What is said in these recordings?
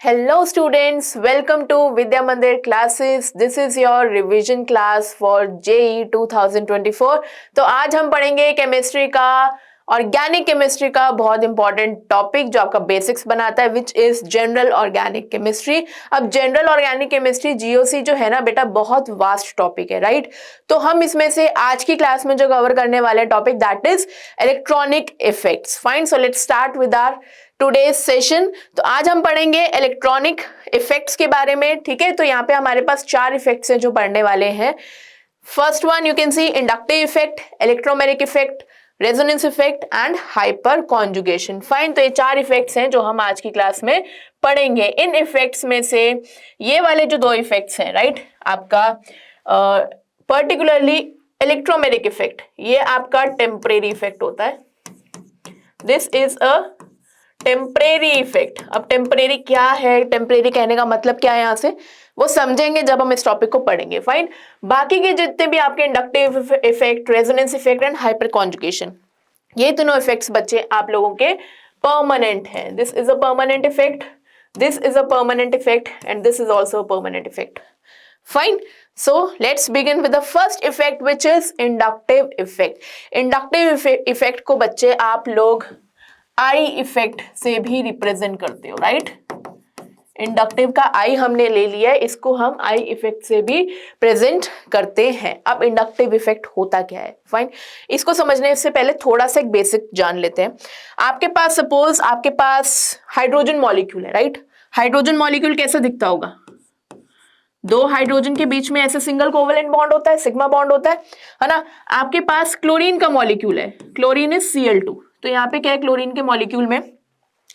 Hello students, welcome to Vidya Mandir classes. This is your revision class for JEE 2024. तो आज हम पढ़ेंगे chemistry का, ऑर्गेनिक केमिस्ट्री का बहुत इंपॉर्टेंट टॉपिक जो आपका बेसिक्स बनाता है, which is general organic chemistry. अब जनरल ऑर्गेनिक केमिस्ट्री जीओसी जो है ना बेटा, बहुत वास्ट टॉपिक है, राइट। तो हम इसमें से आज की क्लास में जो कवर करने वाले topic that is electronic effects. Fine, so let's start with our today's session. तो आज हम पढ़ेंगे इलेक्ट्रॉनिक इफेक्ट्स के बारे में, ठीक है। तो यहाँ पे हमारे पास 4 इफेक्ट्स हैं जो पढ़ने वाले हैं। First one you can C inductive effect, electromagnetic effect, resonance effect and hyper conjugation. Fine, तो ये 4 इफेक्ट्स हैं जो हम आज की क्लास में पढ़ेंगे। इन इफेक्ट्स में से ये वाले जो 2 इफेक्ट्स हैं, राइट, आपका पर्टिकुलरली इलेक्ट्रोमैग्नेटिक इफेक्ट, ये आपका टेम्परेरी इफेक्ट होता है। This is a temporary effect. अब टेम्परेरी क्या है, टेम्परेरी कहने का मतलब क्या है यहाँ से, वो समझेंगे जब हम इस टॉपिक को पढ़ेंगे। फाइन, बाकी के जितने भी आपके inductive effect, resonance effect and hyper conjugation, ये तीनों इफेक्ट्स बच्चे आप लोगों के परमानेंट हैं। This is a permanent effect, this is a permanent effect and this is also a permanent effect. Fine, so let's begin with the first effect which is inductive effect. Inductive effect को बच्चे आप लोग I effect से भी represent करते हो, right. Inductive का आई हमने ले लिया है, इसको हम आई इफेक्ट से भी प्रेजेंट करते हैं। अब इंडक्टिव इफेक्ट होता क्या है, फाइन, इसको समझने से पहले थोड़ा सा एक बेसिक जान लेते हैं। आपके पास सपोज आपके पास हाइड्रोजन मॉलिक्यूल है, राइट। हाइड्रोजन मॉलिक्यूल कैसा दिखता होगा, 2 हाइड्रोजन के बीच में ऐसे सिंगल कोवेलेंट बॉन्ड होता है, सिग्मा बॉन्ड होता है ना। आपके पास क्लोरीन का मॉलिक्यूल है, क्लोरीन इज Cl2। तो यहाँ पे क्या है, क्लोरीन के मॉलिक्यूल में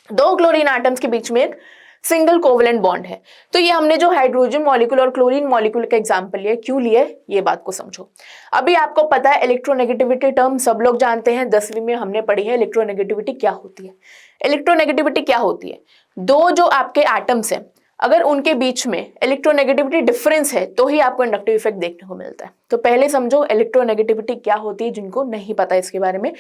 2 क्लोरीन एटम्स के बीच में एक सिंगल कोवेलेंट बॉन्ड है। तो ये हमने जो हाइड्रोजन मॉलिक्यूल और क्लोरीन मॉलिक्यूल का एग्जांपल लिया, क्यों लिया ये बात को समझो। अभी आपको पता है इलेक्ट्रोनेगेटिविटी टर्म सब लोग जानते हैं, 10वीं में हमने पढ़ी है इलेक्ट्रोनेगेटिविटी क्या होती है। इलेक्ट्रोनेगेटिविटी क्या होती है, 2 जो आपके एटम्स हैं, अगर उनके बीच में इलेक्ट्रोनेगेटिविटी डिफरेंस है तो ही आपको इंडक्टिव इफेक्ट देखने को मिलता है। तो पहले समझो इलेक्ट्रोनेगेटिविटी क्या होती है, जिनको नहीं पता इसके बारे में।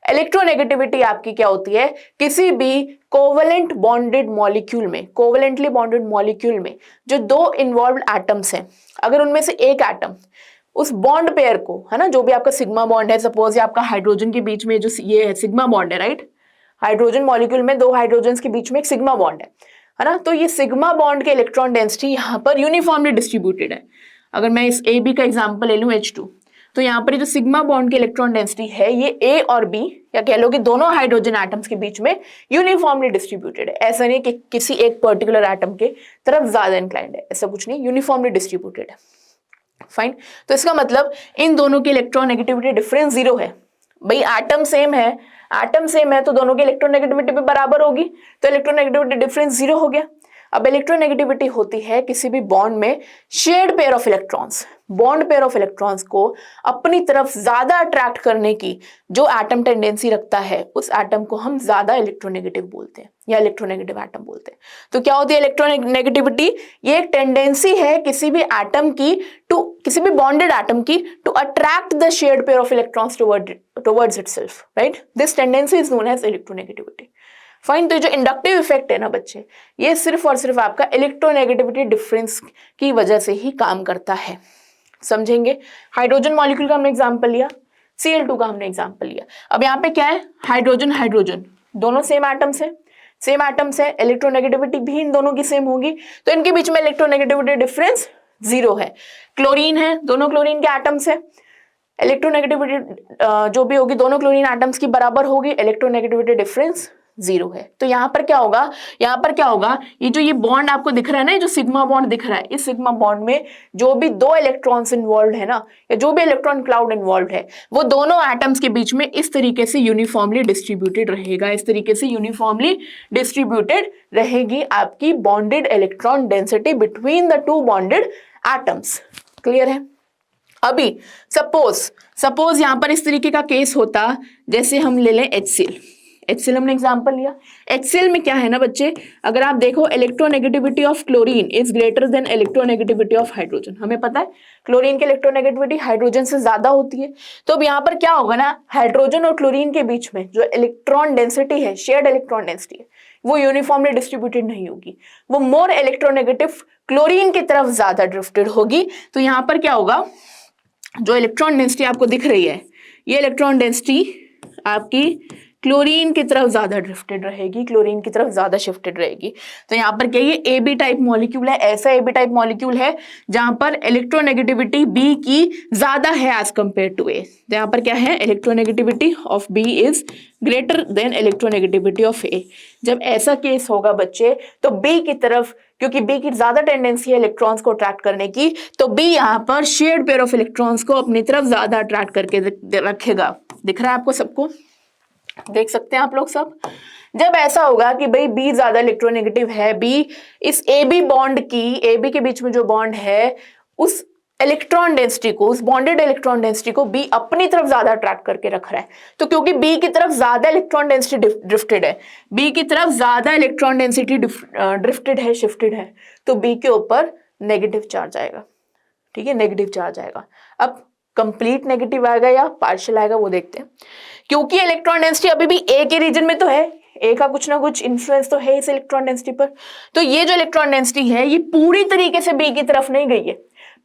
इलेक्ट्रोनेगेटिविटी आपकी क्या होती है, किसी भी कोवेलेंट बॉन्डेड मॉलिक्यूल में, कोवेलेंटली बॉन्डेड मॉलिक्यूल में जो 2 इन्वॉल्व्ड एटम्स हैं, अगर उनमें से एक एटम उस बॉन्ड पेयर को, है ना, जो भी आपका सिग्मा बॉन्ड है, सपोज ये आपका हाइड्रोजन के बीच में जो ये है सिग्मा बॉन्ड है, राइट। हाइड्रोजन मॉलिक्यूल में 2 हाइड्रोजन के बीच में एक सिग्मा बॉन्ड है ना। तो ये सिग्मा बॉन्ड के इलेक्ट्रॉन डेंसिटी यहाँ पर यूनिफॉर्मली डिस्ट्रीब्यूटेड है। अगर मैं इस ए बी का एग्जांपल ले लूं H2, तो यहाँ पर जो सिग्मा बॉन्ड की इलेक्ट्रॉन डेंसिटी है ये ए और बी, या कह लो कि दोनों हाइड्रोजन एटम्स के बीच में यूनिफॉर्मली डिस्ट्रीब्यूटेड है। ऐसा नहीं कि किसी एक पर्टिकुलर एटम के तरफ ज्यादा इंक्लाइंड है, ऐसा कुछ नहीं, यूनिफॉर्मली डिस्ट्रीब्यूटेड है। फाइन, तो इसका मतलब इन दोनों की इलेक्ट्रोनेगेटिविटी डिफरेंस 0 है। भाई एटम सेम है, एटम सेम है तो दोनों की इलेक्ट्रोनेगेटिविटी भी बराबर होगी, तो इलेक्ट्रोनेगेटिविटी डिफरेंस 0 हो गया। अब इलेक्ट्रोनेगेटिविटी होती है किसी भी बॉन्ड में shared pair of electrons, bond pair of electrons को अपनी तरफ ज्यादा अट्रैक्ट करने की जो एटम टेंडेंसी रखता है, उस एटम को हम ज्यादा इलेक्ट्रोनेगेटिव बोलते हैं या इलेक्ट्रोनेगेटिव एटम बोलते हैं। तो क्या होती है इलेक्ट्रोनेगेटिविटी, ये एक टेंडेंसी है किसी भी एटम की टू, किसी भी बॉन्डेड एटम की to attract the shared pair of electrons towards itself, right. This tendency is known as electronegativity. Fine, तो जो इंडक्टिव इफेक्ट है ना बच्चे, ये सिर्फ और सिर्फ आपका इलेक्ट्रोनेगेटिविटी डिफरेंस की वजह से ही काम करता है, समझेंगे। हाइड्रोजन मॉलिक्यूल का हमने एग्जांपल लिया, Cl2 का हमने एग्जांपल लिया। अब यहाँ पे क्या है, हाइड्रोजन हाइड्रोजन दोनों सेम एटम्स है, सेम एटम्स है, इलेक्ट्रोनेगेटिविटी भी इन दोनों की सेम होगी, तो इनके बीच में इलेक्ट्रोनेगेटिविटी डिफरेंस 0 है। क्लोरीन है, दोनों क्लोरीन के एटम्स है, इलेक्ट्रोनेगेटिविटी जो भी होगी दोनों क्लोरीन एटम्स की बराबर होगी, इलेक्ट्रोनेगेटिविटी डिफरेंस 0 है। तो यहाँ पर क्या होगा, यहाँ पर क्या होगा, ये जो ये बॉन्ड आपको दिख रहा है ना, ये जो सिग्मा बॉन्ड दिख रहा है, इस सिग्मा बॉन्ड में जो भी 2 इलेक्ट्रॉन्स इन्वॉल्व है ना, या जो भी इलेक्ट्रॉन क्लाउड इन्वॉल्व है, वो दोनों एटम्स के बीच में इस तरीके से यूनिफॉर्मली डिस्ट्रीब्यूटेड रहेगा, इस तरीके से यूनिफॉर्मली डिस्ट्रीब्यूटेड रहेगी आपकी bonded electron density between the 2 bonded atoms. Clear है। अभी सपोज यहाँ पर इस तरीके का केस होता, जैसे हम ले लें HCl हमने एग्जांपल लिया। HCl में क्या है ना बच्चे, अगर आप देखो electronegativity of chlorine is greater than electronegativity of hydrogen. हमें पता है क्लोरीन की इलेक्ट्रोनेगेटिविटी हाइड्रोजन से ज्यादा होती है। तो अब यहाँ पर क्या होगा ना, हाइड्रोजन और क्लोरीन के बीच में जो इलेक्ट्रॉन डेंसिटी है, शेयर्ड इलेक्ट्रॉन डेंसिटी है, वो यूनिफॉर्मली डिस्ट्रीब्यूटेड नहीं होगी, वो मोर इलेक्ट्रोनेगेटिव क्लोरीन की तरफ ज्यादा ड्रिफ्टेड होगी। तो यहाँ पर क्या होगा, जो इलेक्ट्रॉन डेंसिटी आपको दिख रही है, ये इलेक्ट्रॉन डेंसिटी आपकी क्लोरीन की तरफ ज्यादा ड्रिफ्टेड रहेगी, क्लोरीन की तरफ ज्यादा शिफ्टेड रहेगी। तो यहाँ पर क्या, ये ए बी टाइप मॉलिक्यूल है, ऐसा ए बी टाइप मॉलिक्यूल है जहां पर इलेक्ट्रोनेगेटिविटी बी की ज्यादा है एज कंपेयर टू ए। तो यहाँ पर क्या है, electronegativity of B is greater than electronegativity of A. जब ऐसा केस होगा बच्चे, तो बी की तरफ, क्योंकि बी की ज्यादा टेंडेंसी है इलेक्ट्रॉन्स को अट्रैक्ट करने की, तो बी यहाँ पर शेयर्ड पेयर ऑफ इलेक्ट्रॉन्स को अपनी तरफ ज्यादा अट्रैक्ट करके रखेगा। दिख रहा है आपको सबको, देख सकते हैं आप लोग सब। जब ऐसा होगा कि भाई बी ज्यादा इलेक्ट्रोनेगेटिव है, बी इस ए बी बॉन्ड की, ए बी के बीच में जो बॉन्ड है उस इलेक्ट्रॉन डेंसिटी को, उस बॉन्डेड इलेक्ट्रॉन डेंसिटी को बी अपनी तरफ ज्यादा अट्रैक्ट करके रख रहा है। तो क्योंकि बी की तरफ ज्यादा इलेक्ट्रॉन डेंसिटी ड्रिफ्टेड है, बी की तरफ ज्यादा इलेक्ट्रॉन डेंसिटी ड्रिफ्टेड है, शिफ्टेड है, तो बी के ऊपर नेगेटिव चार्ज आएगा। ठीक है, नेगेटिव चार्ज आएगा। अब कंप्लीट नेगेटिव आएगा या पार्शियल आएगा वो देखते हैं। क्योंकि इलेक्ट्रॉन डेंसिटी अभी भी ए के रीजन में तो है, ए का कुछ ना कुछ इन्फ्लुएंस तो है इस इलेक्ट्रॉन डेंसिटी पर, तो ये जो इलेक्ट्रॉन डेंसिटी है ये पूरी तरीके से बी की तरफ नहीं गई है,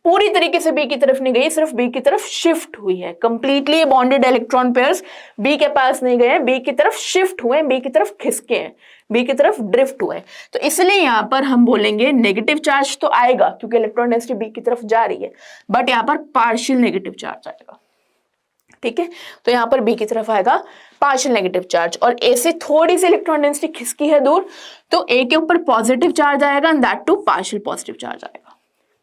पूरी तरीके से बी की तरफ नहीं गई, सिर्फ बी की तरफ शिफ्ट हुई है। Completely bonded electron pairs B के पास नहीं गए हैं, बी की तरफ शिफ्ट हुए, बी की तरफ खिसके हैं, बी की तरफ ड्रिफ्ट हुए। तो इसलिए यहां पर हम बोलेंगे नेगेटिव चार्ज तो आएगा क्योंकि इलेक्ट्रॉन डेंसिटी बी की तरफ जा रही है, बट यहां पर पार्शियल नेगेटिव चार्ज आएगा। ठीक है, तो यहां पर बी की तरफ आएगा पार्शियल नेगेटिव चार्ज, और ए से थोड़ी सी इलेक्ट्रॉन डेंसिटी खिसकी है दूर, तो ए के ऊपर पॉजिटिव चार्ज आएगा and that too partial positive charge आएगा।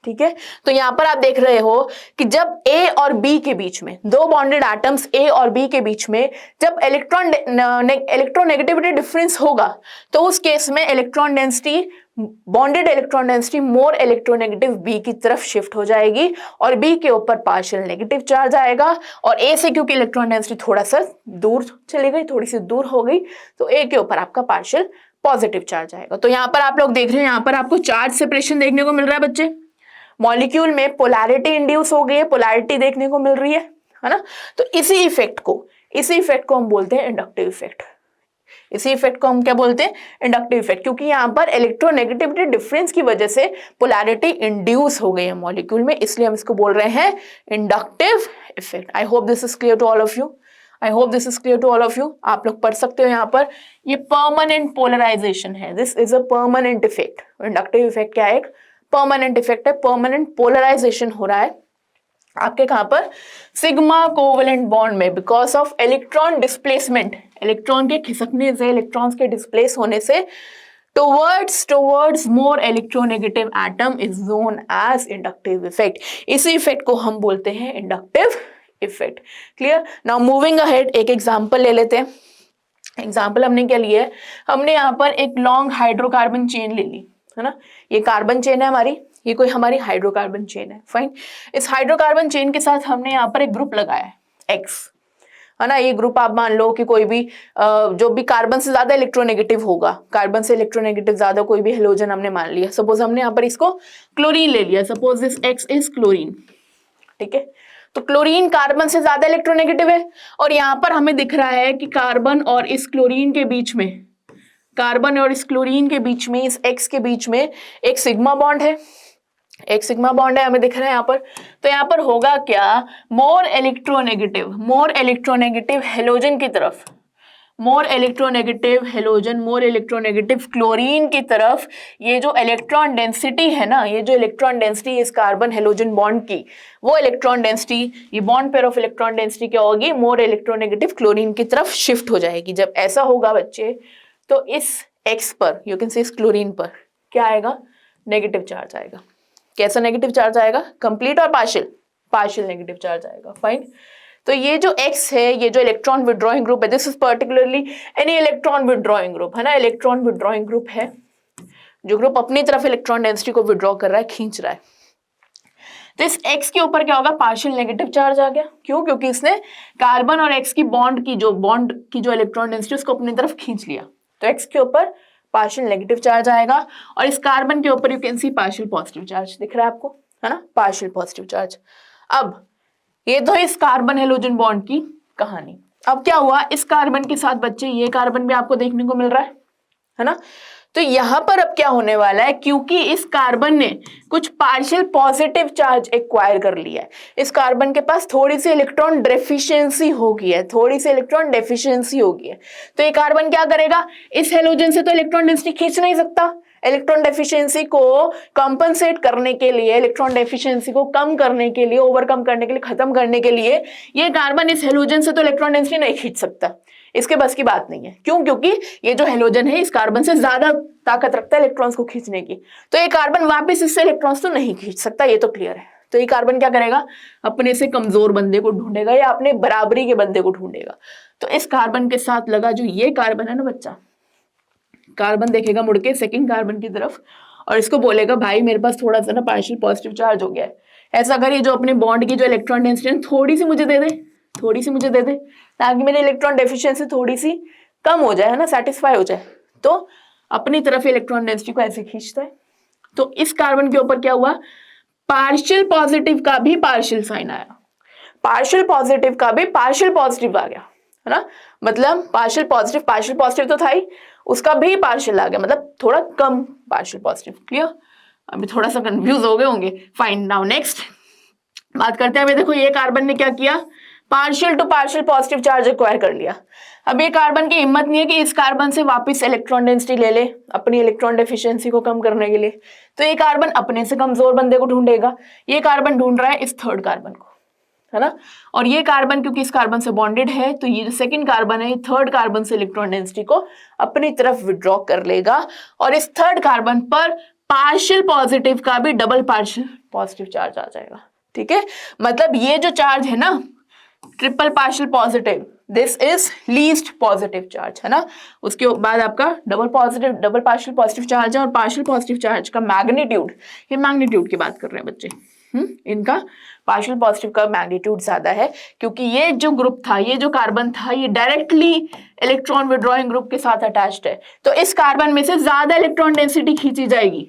ठीक है, तो यहां पर आप देख रहे हो कि जब ए और बी के बीच में, दो बॉन्डेड एटम्स ए और बी के बीच में जब इलेक्ट्रोनेगेटिविटी डिफरेंस होगा, तो उस केस में electron density, bonded electron density more electronegative B की तरफ शिफ्ट हो जाएगी और बी के ऊपर पार्शियल नेगेटिव चार्ज आएगा। और ए से क्योंकि इलेक्ट्रॉन डेंसिटी थोड़ा सा दूर चली गई, थोड़ी सी दूर हो गई, तो ए के ऊपर आपका पार्शियल पॉजिटिव चार्ज आएगा। तो यहाँ पर आप लोग देख रहे हैं, यहाँ पर आपको चार्ज सेपरेशन देखने को मिल रहा है बच्चे, मॉलिक्यूल में पोलैरिटी इंड्यूस हो गई है, पोलैरिटी देखने को मिल रही है ना। तो इसी इफेक्ट को हम बोलते हैं इंडक्टिव इफेक्ट। इसी इफेक्ट को हम क्या बोलते हैं, इंडक्टिव इफेक्ट, क्योंकि यहाँ पर इलेक्ट्रोनेगेटिविटी डिफरेंस की वजह से पोलैरिटी इंड्यूस हो गई है मॉलिक्यूल में, इसलिए हम इसको बोल रहे हैं inductive effect. I hope this is clear to all of you, I hope this is clear to all of you. आप लोग पढ़ सकते हो यहाँ पर, ये परमानेंट पोलराइजेशन है, this is a permanent effect. Inductive effect क्या है, एक परमानेंट इफेक्ट है, परमानेंट पोलराइजेशन हो रहा है आपके कहां पर, सिग्मा कोवेलेंट बॉन्ड में, because of electron displacement, electron के खिसकने से, इलेक्ट्रॉन्स के डिस्प्लेस होने से towards more electronegative atom is known as inductive effect. इसी इफेक्ट को हम बोलते हैं inductive effect. Clear, now moving ahead, एक एग्जांपल ले लेते हैं। एग्जांपल हमने क्या लिया है, हमने यहाँ पर एक लॉन्ग हाइड्रोकार्बन चेन ले ली है ना, ये कार्बन चेन है हमारी, ये कोई हमारी हाइड्रोकार्बन चेन है, फाइन। इस हाइड्रोकार्बन चेन के साथ हमने यहाँ पर एक ग्रुप लगाया है X, है ना। ये ग्रुप आप मान लो कि कोई भी जो भी कार्बन से ज्यादा इलेक्ट्रोनेगेटिव होगा, कार्बन से इलेक्ट्रोनेगेटिव ज्यादा कोई भी हेलोजन हमने मान लिया, सपोज हमने यहाँ पर इसको क्लोरीन ले लिया, suppose this X is chlorine. ठीक है, तो क्लोरीन कार्बन से ज्यादा इलेक्ट्रोनेगेटिव है, और यहाँ पर हमें दिख रहा है कि कार्बन और इस क्लोरीन के बीच में, कार्बन और इस क्लोरीन के बीच में, इस X के बीच में एक सिग्मा बॉन्ड है, एक सिग्मा बॉन्ड है हमें दिख रहा है यहाँ पर। तो यहाँ पर होगा क्या, मोर इलेक्ट्रोनेगेटिव हेलोजन की तरफ, more electronegative halogen, more electronegative chlorine की तरफ ये जो इलेक्ट्रॉन डेंसिटी है ना, ये जो इलेक्ट्रॉन डेंसिटी इस कार्बन हेलोजन बॉन्ड की, वो इलेक्ट्रॉन डेंसिटी, ये bond pair of electron density क्या होगी, मोर इलेक्ट्रोनेगेटिव क्लोरीन की तरफ शिफ्ट हो जाएगी। जब ऐसा होगा बच्चे, तो इस X पर, यू कैन से इस क्लोरीन पर क्या आएगा, नेगेटिव चार्ज आएगा। कैसा नेगेटिव चार्ज आएगा, कंप्लीट और पार्शियल नेगेटिव चार्ज आएगा, फाइन। तो ये जो X है, ये जो इलेक्ट्रॉन विड्रॉइंग ग्रुप है, this is particularly any electron withdrawing group, है ना, इलेक्ट्रॉन विड्रॉइंग ग्रुप है, जो ग्रुप अपनी तरफ इलेक्ट्रॉन डेंसिटी को विड्रॉ कर रहा है, खींच रहा है। तो इस X के ऊपर क्या होगा, पार्शियल नेगेटिव चार्ज आ गया। क्यों, क्योंकि इसने कार्बन और X की बॉन्ड की जो इलेक्ट्रॉन डेंसिटी उसको अपनी तरफ खींच लिया, तो X के ऊपर पार्शियल नेगेटिव चार्ज आएगा, और इस कार्बन के ऊपर you can C partial positive charge दिख रहा है आपको, है ना, पार्शियल पॉजिटिव चार्ज। अब ये तो इस कार्बन हेलोजन बॉन्ड की कहानी। अब क्या हुआ, इस कार्बन के साथ बच्चे, ये कार्बन भी आपको देखने को मिल रहा है, है ना। तो यहां पर अब क्या होने वाला है, क्योंकि इस कार्बन ने कुछ पार्शियल पॉजिटिव चार्ज एक्वायर कर लिया है, इस कार्बन के पास थोड़ी सी इलेक्ट्रॉन डेफिशिएंसी हो गई है, थोड़ी सी इलेक्ट्रॉन डेफिशिएंसी हो गई है, तो ये कार्बन क्या करेगा, इस हेलोजन से तो इलेक्ट्रॉन डेंसिटी खींच नहीं सकता, इलेक्ट्रॉन डेफिशिएंसी को कॉम्पनसेट करने के लिए, इलेक्ट्रॉन डेफिशिएंसी को कम करने के लिए, ओवरकम करने के लिए, खत्म करने के लिए ये कार्बन इस हेलोजन से तो इलेक्ट्रॉन डेंसिटी नहीं खींच सकता, इसके बस की बात नहीं है। क्यों? क्योंकि ये जो हेलोजन है इस कार्बन से ज्यादा ताकत रखता है इलेक्ट्रॉन्स को खींचने की, तो ये कार्बन वापस इससे इलेक्ट्रॉन्स तो नहीं खींच सकता, ये तो क्लियर है। तो ये कार्बन क्या करेगा, अपने से कमजोर बंदे को ढूंढेगा या अपने बराबरी के बंदे को ढूंढेगा। तो इस कार्बन के साथ लगा जो ये कार्बन है ना बच्चा, कार्बन देखेगा मुड़ के सेकंड कार्बन की तरफ और इसको बोलेगा भाई मेरे पास थोड़ा सा ना पार्शियल पॉजिटिव चार्ज हो गया है, ऐसा करिए जो अपने बॉन्ड की जो इलेक्ट्रॉन डेंसिटी थोड़ी सी मुझे दे दे, थोड़ी सी मुझे दे दे, ताकि मेरी इलेक्ट्रॉन डेफिशिएंसी थोड़ी सी कम हो जाए, है ना, सेटिस्फाई हो जाए। तो अपनी तरफ इलेक्ट्रॉन डेंसिटी को ऐसे खींचता है। तो इस कार्बन के ऊपर क्या हुआ, पार्शियल पॉजिटिव का भी पार्शियल साइन आया, पार्शियल पॉजिटिव का भी पार्शियल पॉजिटिव आ गया, है ना, मतलब पार्शियल पॉजिटिव तो था ही, उसका भी पार्शियल आ गया, मतलब थोड़ा कम पार्शियल पॉजिटिव। क्लियर? अभी थोड़ा सा कंफ्यूज हो गए होंगे। फाइन, नाउ नेक्स्ट बात करते हैं। अभी देखो ये कार्बन ने क्या किया, partial two partial positive charge acquire कर लिया। अब ये कार्बन की हिम्मत नहीं है कि इस कार्बन से वापस इलेक्ट्रॉन डेंसिटी ले ले अपनी इलेक्ट्रॉन डेफिशिएंसी को कम करने के लिए, तो ये कार्बन अपने से कमजोर बंदे को ढूंढेगा। ये कार्बन ढूंढ रहा है इस थर्ड कार्बन को, है ना, और ये कार्बन क्योंकि इस कार्बन से बॉन्डेड है, तो ये जो सेकंड कार्बन है ये थर्ड कार्बन से इलेक्ट्रॉन डेंसिटी को अपनी तरफ विड्रॉ कर लेगा और इस थर्ड कार्बन पर पार्शियल पॉजिटिव का भी डबल पार्शियल पॉजिटिव चार्ज आ जाएगा। ठीक है, मतलब ये जो चार्ज है ना triple partial positive, this is least positive charge, है ना, उसके बाद आपका डबल पार्शियल पॉजिटिव चार्ज है और पार्शियल पॉजिटिव चार्ज का मैग्नीट्यूड, ये मैग्नीट्यूड की बात कर रहे हैं बच्चे, इनका पार्शियल पॉजिटिव का मैग्नीट्यूड ज्यादा है क्योंकि ये जो ग्रुप था, ये जो कार्बन था, ये डायरेक्टली इलेक्ट्रॉन विड्रॉइंग ग्रुप के साथ अटैच्ड है, तो इस कार्बन में से ज्यादा इलेक्ट्रॉन डेंसिटी खींची जाएगी।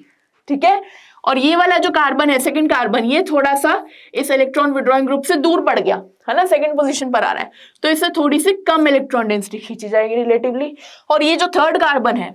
ठीक है, और ये वाला जो कार्बन है सेकंड कार्बन, ये थोड़ा सा इस इलेक्ट्रॉन विड्रॉइंग ग्रुप से दूर पड़ गया, है ना, सेकंड पोजीशन पर आ रहा है, तो इससे थोड़ी सी कम इलेक्ट्रॉन डेंसिटी खींची जाएगी रिलेटिवली। और ये जो थर्ड कार्बन है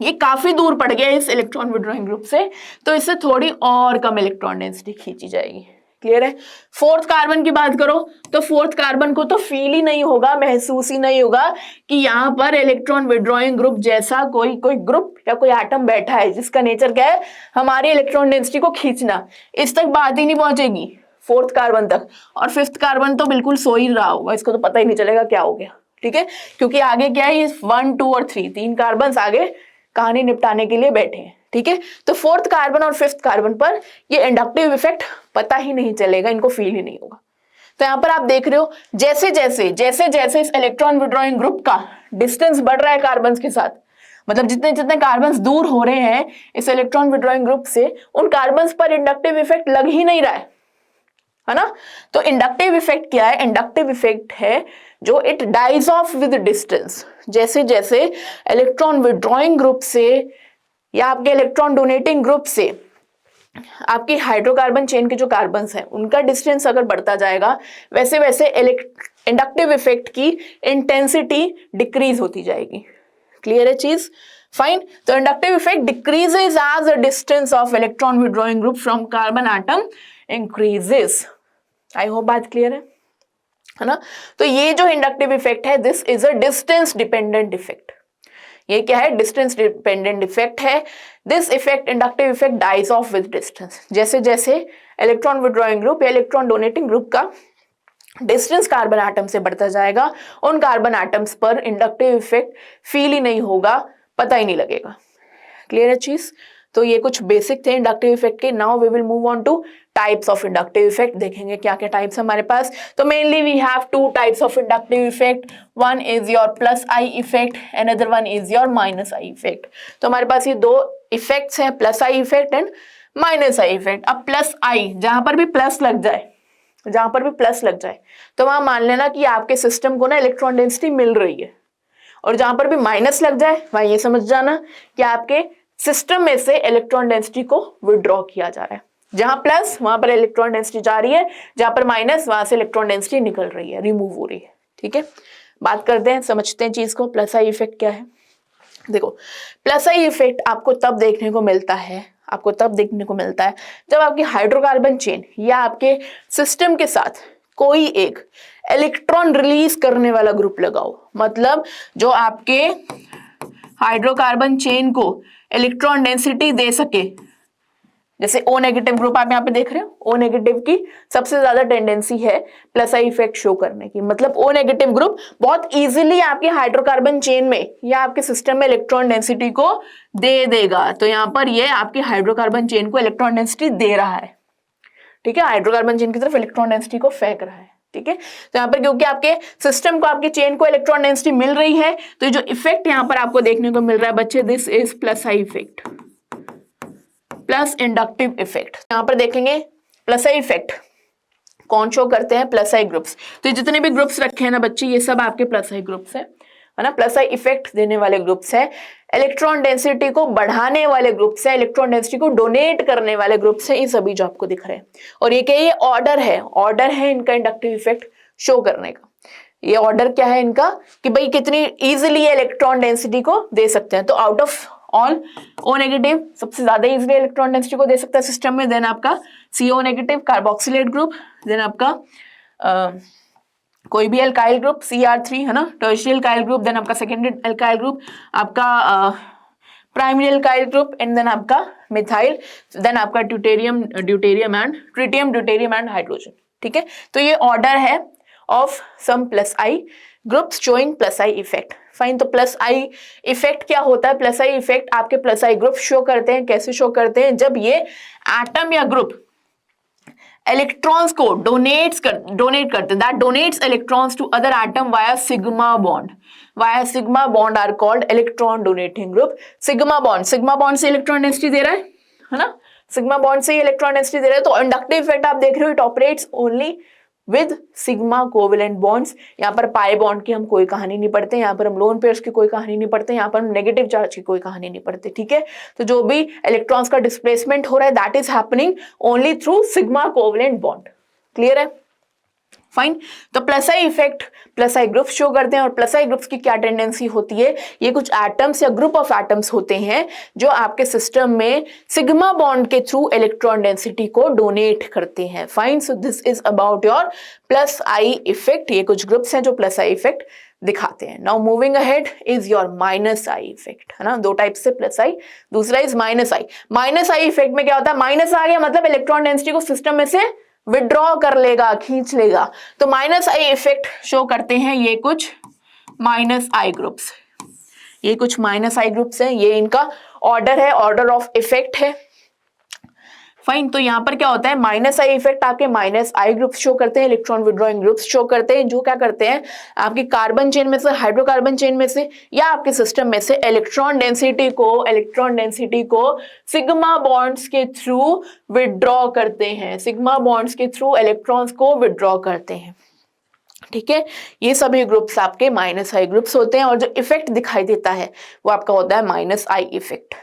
ये काफी दूर पड़ गया इस इलेक्ट्रॉन विड्रॉइंग ग्रुप से, तो इससे थोड़ी और कम इलेक्ट्रॉन डेंसिटी खींची जाएगी। क्लियर है? फोर्थ कार्बन की बात करो तो फोर्थ कार्बन को तो फील ही नहीं होगा, महसूस ही नहीं होगा कि यहाँ पर इलेक्ट्रॉन विड्रॉइंग ग्रुप जैसा कोई ग्रुप या कोई एटम बैठा है जिसका नेचर क्या है, हमारी इलेक्ट्रॉन डेंसिटी को खींचना, इस तक बात ही नहीं पहुंचेगी फोर्थ कार्बन तक। और फिफ्थ कार्बन तो बिल्कुल सो ही रहा होगा, इसको तो पता ही नहीं चलेगा क्या हो गया। ठीक है, क्योंकि आगे क्या है, ये 1, 2 और 3 तीन कार्बन आगे कहानी निपटाने के लिए बैठे हैं। ठीक है, तो फोर्थ कार्बन और फिफ्थ कार्बन पर ये इंडक्टिव इफेक्ट पता ही नहीं चलेगा, इनको फील ही नहीं होगा। तो यहाँ पर आप देख रहे हो जैसे जैसे इस इलेक्ट्रॉन विड्रॉइंग ग्रुप का डिस्टेंस बढ़ रहा है कार्बन के साथ, मतलब जितने जितने कार्बन दूर हो रहे हैं इस इलेक्ट्रॉन विड्रॉइंग ग्रुप से, उन कार्बन पर इंडक्टिव इफेक्ट लग ही नहीं रहा है ना। तो इंडक्टिव इफेक्ट क्या है? इंडक्टिव इफेक्ट है जो it dies off with distance, जैसे जैसे इलेक्ट्रॉन विड्रॉइंग ग्रुप से या आपके इलेक्ट्रॉन डोनेटिंग ग्रुप से आपकी हाइड्रोकार्बन चेन के जो कार्बन्स हैं उनका डिस्टेंस अगर बढ़ता जाएगा, वैसे वैसे इंडक्टिव इफेक्ट की इंटेंसिटी डिक्रीज होती जाएगी। क्लियर है चीज? फाइन, तो inductive effect decreases as the distance of electron withdrawing group from carbon atom increases. I hope बात क्लियर है ना। तो ये जो इंडक्टिव इफेक्ट है this is a distance dependent effect. ये क्या है? डिस्टेंस डिपेंडेंट इफेक्ट है। This effect inductive effect dies off with distance, जैसे जैसे इलेक्ट्रॉन विड्रॉइंग ग्रुप या इलेक्ट्रॉन डोनेटिंग ग्रुप का डिस्टेंस कार्बन एटम से बढ़ता जाएगा, उन कार्बन एटम्स पर इंडक्टिव इफेक्ट फील ही नहीं होगा, पता ही नहीं लगेगा। क्लियर है चीज? तो ये कुछ बेसिक थे इंडक्टिव इफेक्ट के। Now we will move on to types of inductive effect. देखेंगे क्या क्या टाइप्स हमारे पास। तो mainly we have two types of inductive effect, one is your plus I effect, another one is your minus I effect. तो हमारे पास ये दो इफेक्ट्स हैं, plus I effect and minus I effect. अब प्लस आई, जहां पर भी प्लस लग जाए, जहां पर भी प्लस लग जाए तो वहां मान लेना कि आपके सिस्टम को ना इलेक्ट्रॉन डेंसिटी मिल रही है, और जहां पर भी माइनस लग जाए वहां ये समझ जाना कि आपके सिस्टम में से इलेक्ट्रॉन डेंसिटी को विड्रॉ किया जा रहा है। जहां प्लस वहां पर इलेक्ट्रॉन डेंसिटी जा रही है, जहां पर माइनस वहां से इलेक्ट्रॉन डेंसिटी निकल रही है, रिमूव हो रही है। ठीक है, बात करते हैं, समझते हैं चीज को। प्लस आई इफेक्ट क्या है? देखो प्लस आई इफेक्ट आपको तब देखने को मिलता है जब आपकी हाइड्रोकार्बन चेन या आपके सिस्टम के साथ कोई एक इलेक्ट्रॉन रिलीज करने वाला ग्रुप लगा हो। मतलब जो आपके हाइड्रोकार्बन चेन को इलेक्ट्रॉन डेंसिटी दे सके, जैसे O नेगेटिव ग्रुप आप यहाँ पे देख रहे हो, O नेगेटिव की सबसे ज्यादा टेंडेंसी है प्लस आई इफेक्ट शो करने की। मतलब O नेगेटिव ग्रुप बहुत इजीली आपके हाइड्रोकार्बन चेन में या आपके सिस्टम में इलेक्ट्रॉन डेंसिटी को दे देगा। तो यहाँ पर ये आपकी हाइड्रोकार्बन चेन को इलेक्ट्रॉन डेंसिटी दे रहा है, ठीक है, हाइड्रोकार्बन चेन की तरफ इलेक्ट्रॉन डेंसिटी को फेंक रहा है, ठीक है। तो यहाँ पर क्योंकि आपके सिस्टम को, आपकी चेन को इलेक्ट्रॉन डेंसिटी मिल रही है, तो जो इफेक्ट यहाँ पर आपको देखने को मिल रहा है बच्चे, this is plus I effect, plus inductive effect. यहाँ पर देखेंगे प्लस आई इफेक्ट कौन शो करते हैं, प्लस आई ग्रुप्स। तो ये जितने भी ग्रुप्स रखे हैं ना बच्चे, ये सब आपके प्लस आई ग्रुप्स है ना, प्लस आई इफेक्ट देने वाले ग्रुप्स है, इलेक्ट्रॉन डेंसिटी को बढ़ाने वाले ग्रुप्स है, इलेक्ट्रॉन डेंसिटी को डोनेट करने वाले ग्रुप्स है, ये सभी जो आपको दिख रहे हैं। और ये क्या, ये ऑर्डर है इनका इंडक्टिव इफेक्ट शो करने का। ये ऑर्डर क्या है इनका कि भाई कितनी इजीली इलेक्ट्रॉन डेंसिटी को दे सकते हैं। तो out of all O negative सबसे ज्यादा इजीली इलेक्ट्रॉन डेंसिटी को दे सकता है सिस्टम में, देन आपका CO negative carboxylate group, then आपका कोई भी एल्काइल ग्रुप Cr3 है ना, टर्शियल एल्काइल ग्रुप, देन आपका सेकेंडरी एल्काइल ग्रुप, आपका primary alkyl group, and then आपका मिथाइल, देन आपका deuterium and tritium, deuterium and hydrogen, ठीक है। तो ये ऑर्डर है of some plus I groups showing plus I effect. Fine. तो प्लस आई इफेक्ट क्या होता है, प्लस आई इफेक्ट आपके प्लस आई ग्रुप शो करते हैं। कैसे शो करते हैं, जब ये एटम या ग्रुप इलेक्ट्रॉन्स को डोनेट करते हैं, that donates electrons to other atom via sigma bond are called electron donating group. Sigma bond से इलेक्ट्रॉन डेंसिटी दे रहा है ना, सिग्मा बॉन्ड से इलेक्ट्रॉन डेंसिटी दे रहा है। तो इंडक्टिव इफेक्ट आप देख रहे हो, it operates only with sigma covalent bonds. यहाँ पर पाई बॉन्ड की हम कोई कहानी नहीं पढ़ते, यहाँ पर हम लोन पेयर्स की कोई कहानी नहीं पढ़ते, यहाँ पर हम नेगेटिव चार्ज की कोई कहानी नहीं पढ़ते, ठीक है। तो जो भी इलेक्ट्रॉन्स का डिस्प्लेसमेंट हो रहा है that is happening only through sigma covalent bond. Clear है, फाइन। तो plus I effect plus I group show करते हैं। और प्लस आई ग्रुप्स की क्या टेंडेंसी होती है, ये कुछ एटम्स या ग्रुप ऑफ एटम्स होते हैं जो आपके सिस्टम में सिग्मा बॉन्ड के थ्रू इलेक्ट्रॉन डेंसिटी को डोनेट करते हैं। Fine. So this is about your plus I effect. ये कुछ ग्रुप्स हैं जो प्लस आई इफेक्ट दिखाते हैं। Now moving ahead is your minus I effect, है ना। दो टाइप से प्लस आई, दूसरा is minus I. Minus I effect में क्या होता है, माइनस आ गया मतलब इलेक्ट्रॉन डेंसिटी को सिस्टम में से विड्रॉ कर लेगा, खींच लेगा। तो माइनस आई इफेक्ट शो करते हैं ये कुछ माइनस आई ग्रुप्स, ये कुछ माइनस आई ग्रुप्स हैं। ये इनका ऑर्डर है, ऑर्डर ऑफ इफेक्ट है। फाइन। तो यहां पर क्या होता है, माइनस आई इफेक्ट आपके माइनस आई ग्रुप्स शो करते हैं, इलेक्ट्रॉन विड्रॉइंग ग्रुप्स शो करते हैं, जो क्या करते हैं आपकी कार्बन चेन में से, हाइड्रोकार्बन चेन में से या आपके सिस्टम में से इलेक्ट्रॉन डेंसिटी को सिग्मा बॉन्ड्स के थ्रू विड्रॉ करते हैं, सिग्मा बॉन्ड्स के थ्रू इलेक्ट्रॉन्स को विड्रॉ करते हैं, ठीक है। ये सभी ग्रुप्स आपके माइनस आई ग्रुप्स होते हैं। और जो इफेक्ट दिखाई देता है वो आपका होता है माइनस आई इफेक्ट।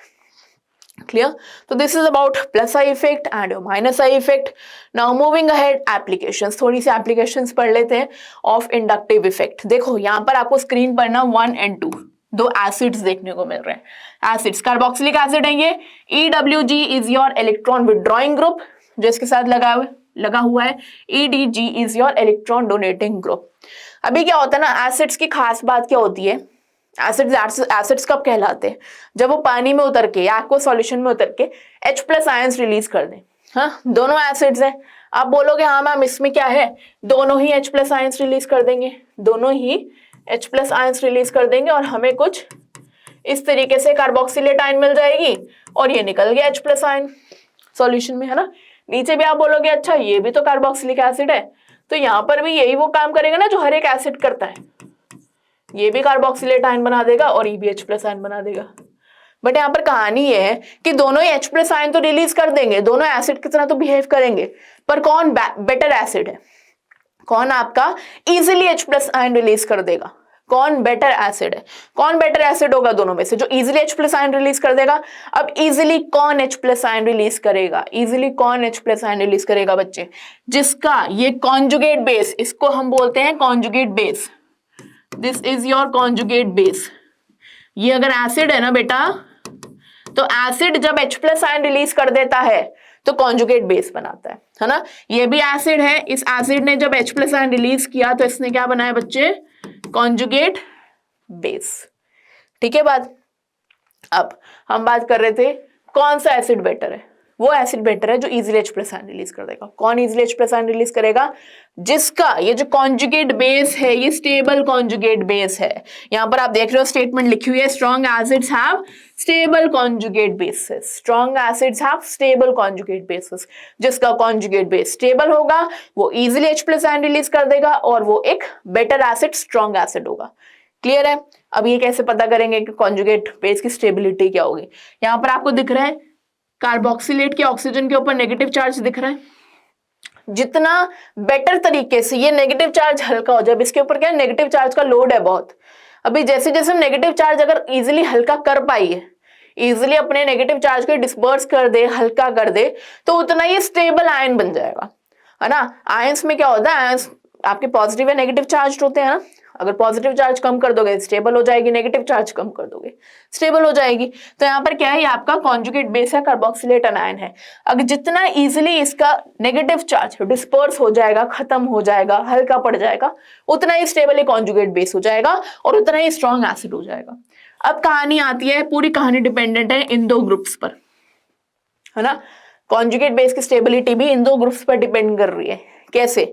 क्लियर। तो this is about plus I effect and minus I effect. Now moving ahead applications, थोड़ी सी एप्लीकेशंस पढ़ लेते हैं ऑफ इंडक्टिव इफेक्ट। देखो यहाँ पर आपको स्क्रीन पर ना 1 and 2 दो एसिड्स देखने को मिल रहे हैं। एसिड्स कार्बोक्सिलिक एसिड है ये, EWG is your electron withdrawing group जो इसके साथ लगा हुआ है, EDG is your electron donating group. अभी क्या होता है ना, एसिड्स की खास बात क्या होती है, एसिड्स कब कहलाते हैं, जब वो पानी में उतर के या एक्वा सॉल्यूशन में उतर के H+ आयंस रिलीज कर दें। हाँ, दोनों एसिड्स हैं। आप बोलोगे हाँ मैम इसमें क्या है, दोनों ही H+ आयंस रिलीज कर देंगे, दोनों ही H+ आयंस रिलीज कर देंगे और हमें कुछ इस तरीके से कार्बोक्सिलेट आयन मिल जाएगी और ये निकल गया H+ आयन सॉल्यूशन में, है ना। नीचे भी आप बोलोगे अच्छा ये भी तो कार्बोक्सिलिक एसिड है, तो यहाँ पर भी यही वो काम करेगा ना जो हर एक एसिड करता है, ये भी कार्बोक्सिलेट आयन बना देगा और ये भी H+ आयन बना देगा। बट यहाँ पर कहानी ये है कि दोनों ही H+ आयन तो रिलीज कर देंगे, दोनों एसिड की तरह तो बिहेव करेंगे, पर कौन बेटर एसिड है, कौन आपका इजीली H+ आयन रिलीज कर देगा, कौन बेटर एसिड है, कौन बेटर एसिड होगा दोनों में से, जो इजीली H+ आयन रिलीज कर देगा। अब इजीली कौन H+ आयन रिलीज करेगा, इजीली कौन H+ आयन रिलीज करेगा बच्चे, जिसका ये कॉन्जुगेट बेस, इसको हम बोलते हैं conjugate base, this is your conjugate base, ये अगर एसिड है ना बेटा, तो एसिड जब H+ आयन रिलीज कर देता है तो कॉन्जुगेट बेस बनाता है ना। ये भी एसिड है, इस एसिड ने जब H+ आयन रिलीज किया तो इसने क्या बनाया बच्चे, कॉन्जुगेट बेस। ठीक है बात। अब हम बात कर रहे थे कौन सा एसिड बेटर है। वो एसिड बेटर है जो इजीली H+ आयन रिलीज कर देगा। कौन इजीली H+ आयन रिलीज करेगा, जिसका ये जो कॉन्जुगेट बेस है ये स्टेबल कॉन्जुगेट बेस है। यहां पर आप देख रहे हो स्टेटमेंट लिखी हुई है, strong acids have stable conjugate basis. Strong acids have stable conjugate basis. जिसका कॉन्जुगेट बेस स्टेबल होगा वो इजीली H+ आयन रिलीज कर देगा और वो एक बेटर एसिड, स्ट्रॉन्ग एसिड होगा। क्लियर है। अब ये कैसे पता करेंगे कि कॉन्जुगेट बेस की स्टेबिलिटी क्या होगी। यहां पर आपको दिख रहा है कार्बोक्सिलेट के ऑक्सीजन के ऊपर नेगेटिव चार्ज दिख रहा है। जितना बेटर तरीके से ये नेगेटिव चार्ज हल्का हो जाए, इसके ऊपर क्या है, नेगेटिव चार्ज का लोड है बहुत। अभी जैसे जैसे हम नेगेटिव चार्ज अगर इजीली हल्का कर पाइए, इजीली अपने नेगेटिव चार्ज को डिस्पर्स कर दे, हल्का कर दे, तो उतना ये स्टेबल आयन बन जाएगा, है ना। आयंस में क्या होता है, आयंस आपके पॉजिटिव या नेगेटिव चार्ज होते हैं ना। अगर पॉजिटिव चार्ज कम कर दोगे स्टेबल हो जाएगी, नेगेटिव चार्ज कम कर दोगे स्टेबल हो जाएगी। तो यहाँ पर क्या है, ये आपका कॉन्जुगेट बेस है, कार्बोक्सिलेट अनायन है। अगर जितना इजीली इसका नेगेटिव चार्ज डिस्पर्स हो जाएगा, खत्म हो जाएगा, हल्का पड़ जाएगा, उतना ही स्टेबल कॉन्जुगेट बेस हो जाएगा और उतना ही स्ट्रॉन्ग एसिड हो जाएगा। अब कहानी आती है, पूरी कहानी डिपेंडेंट है इन दो ग्रुप्स पर, है ना। कॉन्जुगेट बेस की स्टेबिलिटी भी इन दो ग्रुप्स पर डिपेंड कर रही है। कैसे,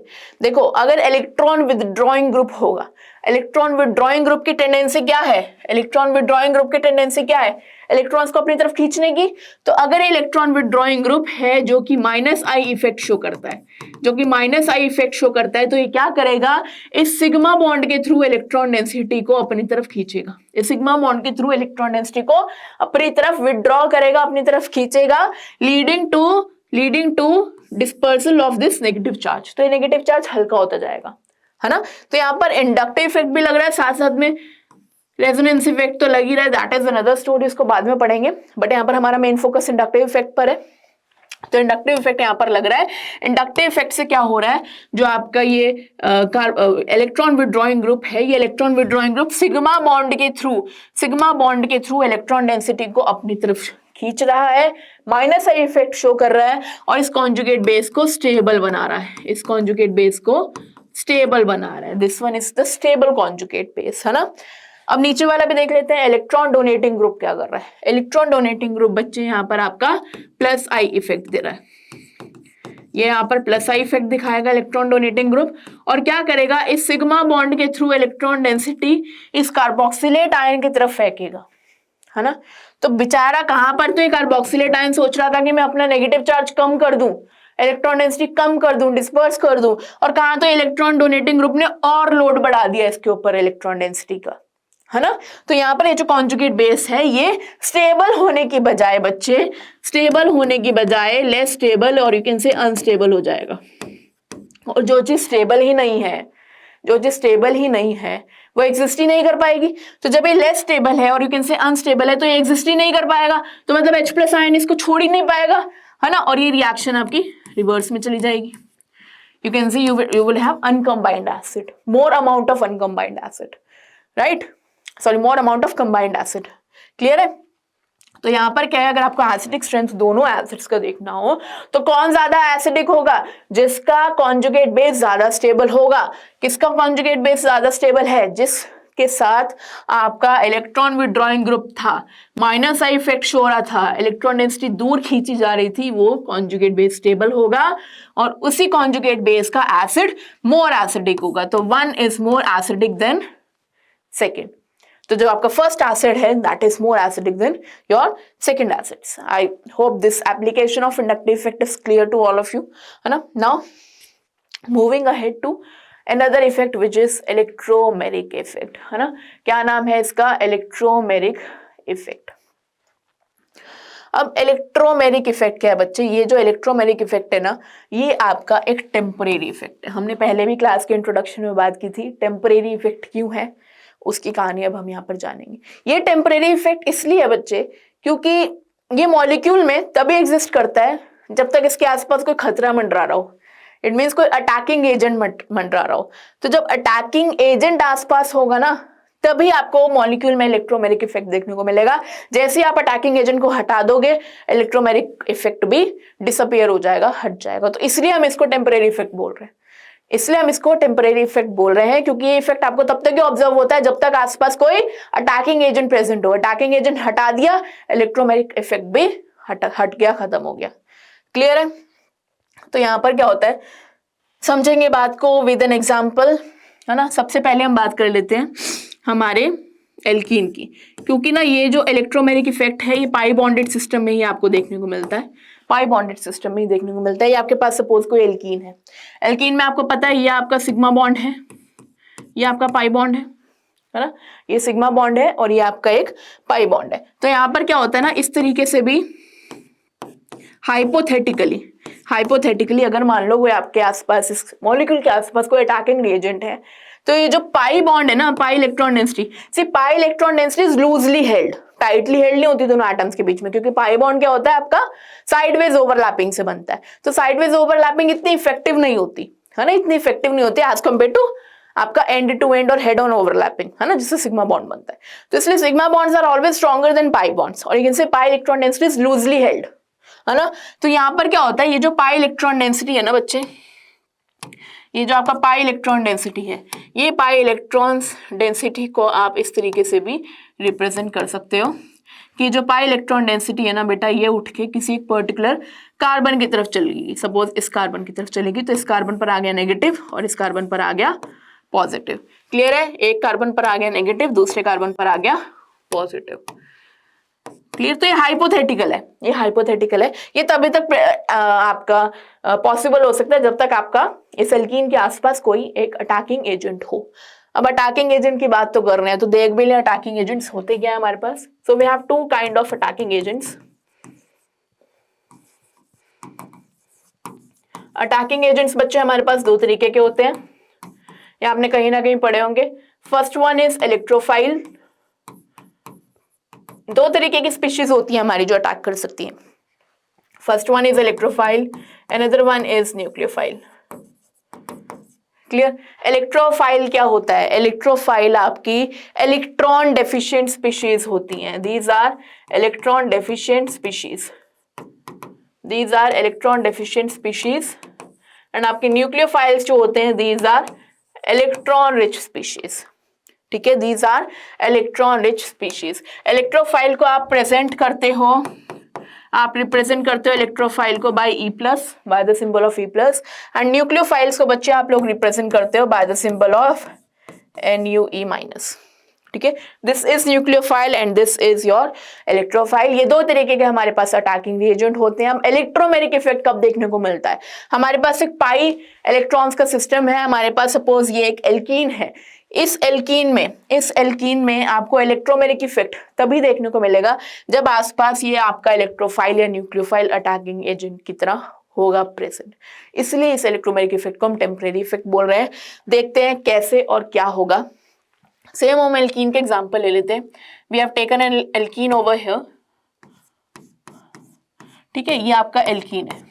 देखो अगर इलेक्ट्रॉन विथड्रॉइंग ग्रुप होगा, इलेक्ट्रॉन विथड्रॉइंग ग्रुप की टेंडेंसी क्या है, इलेक्ट्रॉन विथड्रॉइंग ग्रुप की टेंडेंसी क्या है, इलेक्ट्रॉन्स को अपनी तरफ खींचने की। तो अगर इलेक्ट्रॉन विथड्रॉइंग ग्रुप है जो कि -I इफेक्ट शो करता है, जो कि -I इफेक्ट शो करता है, तो ये क्या करेगा, इस सिग्मा बॉन्ड के थ्रू इलेक्ट्रॉन डेंसिटी को अपनी तरफ खींचेगा। इस सिग्मा बॉन्ड के थ्रू इलेक्ट्रॉन डेंसिटी को अपनी तरफ विथड्रॉ करेगा, अपनी तरफ खींचेगा, leading to dispersal of this negative charge. तो ये नेगेटिव चार्ज हल्का होता जाएगा, है ना। तो यहाँ पर इंडक्टिव इफेक्ट भी लग रहा है, साथ साथ में रेजोनेंस इफेक्ट तो लग ही रहा है, दैट इज अनदर स्टोरी, इसको बाद में पढ़ेंगे। बट यहाँ पर हमारा मेन फोकस इंडक्टिव इफेक्ट पर है। तो इंडक्टिव इफेक्ट यहाँ पर लग रहा है। इंडक्टिव इफेक्ट से क्या हो रहा है, जो आपका ये इलेक्ट्रॉन विथड्रॉइंग ग्रुप है, ये electron withdrawing group sigma bond के थ्रू इलेक्ट्रॉन डेंसिटी को अपनी तरफ खींच रहा है, -I इफेक्ट शो कर रहा है और इस कॉन्जुगेट बेस को स्टेबल बना रहा है, इस कॉन्जुगेट बेस को स्टेबल बना रहा है। This one is the stable conjugate base, है ना। अब नीचे वाला भी देख लेते हैं, इलेक्ट्रॉन डोनेटिंग ग्रुप क्या कर रहा है। इलेक्ट्रॉन डोनेटिंग ग्रुप बच्चे यहाँ पर आपका +I इफेक्ट दे रहा है, ये यहाँ पर +I इफेक्ट दिखाएगा इलेक्ट्रॉन डोनेटिंग ग्रुप, और क्या करेगा, इस सिग्मा बॉन्ड के थ्रू इलेक्ट्रॉन डेंसिटी इस कार्बोक्सिलेट आयन की तरफ फेंकेगा, है ना। तो बेचारा कहां पर, तो ये कार्बोक्सिलेट आयन सोच रहा था कि मैं अपना नेगेटिव चार्ज कम कर दूं, इलेक्ट्रॉन डेंसिटी कम कर दूं, डिस्पर्स कर दूं, और कहां तो इलेक्ट्रॉन डोनेटिंग ग्रुप ने और लोड बढ़ा दिया इसके ऊपर इलेक्ट्रॉन डेंसिटी का, है ना। तो यहाँ पर ये जो कॉन्जुगेट बेस है ये स्टेबल होने की बजाय बच्चे, स्टेबल होने की बजाय लेस स्टेबल और यू कैन से अनस्टेबल हो जाएगा। और जो चीज स्टेबल ही नहीं है, जो चीज स्टेबल ही नहीं है वो एग्जिस्ट ही नहीं कर पाएगी। तो जब ये लेस स्टेबल है और यू कैन से अनस्टेबल है, तो ये एग्जिस्ट ही नहीं कर पाएगा, तो मतलब H+ आयन इसको छोड़ ही नहीं पाएगा, है ना। और ये रिएक्शन आपकी रिवर्स में चली जाएगी। You can see you will have uncombined acid, more amount of uncombined acid, right, sorry more amount of combined acid. Clear है। तो यहाँ पर क्या है, अगर आपको एसिडिक स्ट्रेंथ दोनों एसिड्स का देखना हो तो कौन ज्यादा एसिडिक होगा, जिसका कॉन्जुगेट बेस ज्यादा स्टेबल होगा। किसका कॉन्जुगेट बेस ज्यादा स्टेबल है, जिसके साथ आपका इलेक्ट्रॉन विथड्रॉइंग ग्रुप था, -I इफेक्ट शो हो रहा था, इलेक्ट्रॉन डेंसिटी दूर खींची जा रही थी, वो कॉन्जुगेट बेस स्टेबल होगा और उसी कॉन्जुगेट बेस का एसिड मोर एसिडिक होगा। तो one is more acidic than second. तो जो आपका फर्स्ट एसिड है that is more acidic than your second acids. I hope this application of inductive effect is clear to all of you, है ना। Now moving ahead to another effect which is electromeric effect, है ना। क्या नाम है इसका, electromeric effect. अब electromeric effect क्या है बच्चे, ये जो इलेक्ट्रोमेरिक इफेक्ट है ना, ये आपका एक टेम्परेरी इफेक्ट है। हमने पहले भी क्लास के इंट्रोडक्शन में बात की थी टेम्परेरी इफेक्ट क्यों है, उसकी कहानी अब हम यहाँ पर जानेंगे। ये टेम्परेरी इफेक्ट इसलिए है बच्चे क्योंकि ये मॉलिक्यूल में तभी एग्जिस्ट करता है जब तक इसके आसपास कोई खतरा मंडरा रहा हो, इट मीन्स कोई अटैकिंग एजेंट मंडरा रहा हो। तो जब अटैकिंग एजेंट आसपास होगा ना तभी आपको मॉलिक्यूल में इलेक्ट्रोमेरिक इफेक्ट देखने को मिलेगा। जैसे ही आप अटैकिंग एजेंट को हटा दोगे इलेक्ट्रोमेरिक इफेक्ट भी डिसअपियर हो जाएगा, हट जाएगा। तो इसलिए हम इसको टेम्परेरी इफेक्ट बोल रहे हैं, इसलिए हम इसको टेम्परेरी इफेक्ट बोल रहे हैं, क्योंकि ये इफेक्ट आपको तब तक ही ऑब्जर्व होता है जब तक आसपास कोई अटैकिंग एजेंट प्रेजेंट हो। अटैकिंग एजेंट हटा दिया, इलेक्ट्रोमेरिक इफेक्ट भी हट गया, खत्म हो गया। क्लियर है? तो यहां पर क्या होता है, समझेंगे बात को विद एन एग्जाम्पल, है ना। सबसे पहले हम बात कर लेते हैं हमारे एल्कीन की, क्योंकि ना ये जो इलेक्ट्रोमेरिक इफेक्ट है ये पाई बॉन्डेड सिस्टम में ही आपको देखने को मिलता है, पाई बॉन्डेड सिस्टम में ही देखने को मिलता है। ये आपके पास सपोज कोई एल्कीन है, एल्कीन में आपको पता है ये आपका सिग्मा बॉन्ड है, ये आपका पाई बॉन्ड है ना, ये सिग्मा बॉन्ड है और ये आपका एक पाई बॉन्ड है। तो यहाँ पर क्या होता है ना, इस तरीके से भी हाइपोथेटिकली अगर मान लो कोई आपके आसपास इस मॉलिक्यूल के आसपास कोई अटैकिंग रिएजेंट है, तो ये जो पाई बॉन्ड है ना, pi electron density, see pi electron density is loosely held, tightly held नहीं होती दोनों एटम्स के बीच में, क्योंकि पाई बॉन्ड क्या होता है आपका साइडवेज ओवरलैपिंग से बनता है। तो साइडवेज ओवरलैपिंग इतनी इफेक्टिव नहीं होती है ना, इतनी इफेक्टिव नहीं होती एज कम्पेयर टू आपका एंड टू एंड और हेड ऑन ओवरलैपिंग, है ना, जिससे सिग्मा बॉन्ड बनता है। तो इसलिए sigma bonds are always stronger than pi bonds, और you can say pi electron density is loosely held, है ना। तो यहाँ पर क्या होता है, ये जो पाई इलेक्ट्रॉन डेंसिटी है ना बच्चे, ये जो आपका पाई इलेक्ट्रॉन डेंसिटी है, ये पाई इलेक्ट्रॉन्स डेंसिटी को आप इस तरीके से भी रिप्रेजेंट कर सकते हो कि जो पाई इलेक्ट्रॉन डेंसिटी है ना बेटा, ये उठ के किसी एक पर्टिकुलर कार्बन की तरफ चलेगी। सपोज इस कार्बन की तरफ चलेगी, तो इस कार्बन पर आ गया नेगेटिव और इस कार्बन पर आ गया पॉजिटिव। क्लियर है? एक कार्बन पर आ गया नेगेटिव, दूसरे कार्बन पर आ गया पॉजिटिव। क्लियर? तो ये हाइपोथेटिकल है, ये हाइपोथेटिकल है, ये तभी तक आपका पॉसिबल हो सकता है जब तक आपका इस एल्कीन के आसपास कोई एक अटैकिंग एजेंट हो। अब अटैकिंग एजेंट की बात तो कर रहे हैं, तो देख भी ले अटैकिंग एजेंट्स होते क्या है हमारे पास। So we have two kind of attacking agents. Attacking agents बच्चे हमारे पास दो तरीके के होते हैं, ये आपने कहीं ना कहीं पढ़े होंगे। First one is electrophile. दो तरीके की स्पीशीज होती है हमारी जो अटैक कर सकती हैं। First one is electrophile, another one is nucleophile. Clear? Electrophile क्या होता है? इलेक्ट्रोफाइल आपकी इलेक्ट्रॉन डेफिशिएंट स्पीशीज होती हैं। These are electron deficient species, these are electron deficient species. And आपके न्यूक्लियोफाइल्स जो होते हैं, these are electron rich species. ठीक है, these are electron rich species. Electrophile को आप प्रेजेंट करते हो, आप रिप्रेजेंट करते हो इलेक्ट्रोफाइल को by E plus, by the symbol of E plus. And nucleophiles को बच्चे आप लोग रिप्रेजेंट करते हो by the symbol of NuE minus. ठीक है, this is nucleophile and this is your electrophile. ये दो तरीके के हमारे पास अटैकिंग रिएजेंट होते हैं। हम इलेक्ट्रोमेरिक इफेक्ट कब देखने को मिलता है? हमारे पास एक पाई इलेक्ट्रॉन्स का सिस्टम है, हमारे पास सपोज ये एक एल्कीन है, इस एल्कीन में आपको इलेक्ट्रोमेरिक इफेक्ट तभी देखने को मिलेगा जब आसपास ये आपका इलेक्ट्रोफाइल या न्यूक्लियोफाइल अटैकिंग एजेंट की तरह होगा प्रेजेंट। इसलिए इस इलेक्ट्रोमेरिक इफेक्ट को हम टेम्परेरी इफेक्ट बोल रहे हैं। देखते हैं कैसे और क्या होगा। सेम हम एल्कीन के एग्जांपल ले लेते हैं। We have taken an alkene over here. ठीक है, ये आपका एल्कीन है।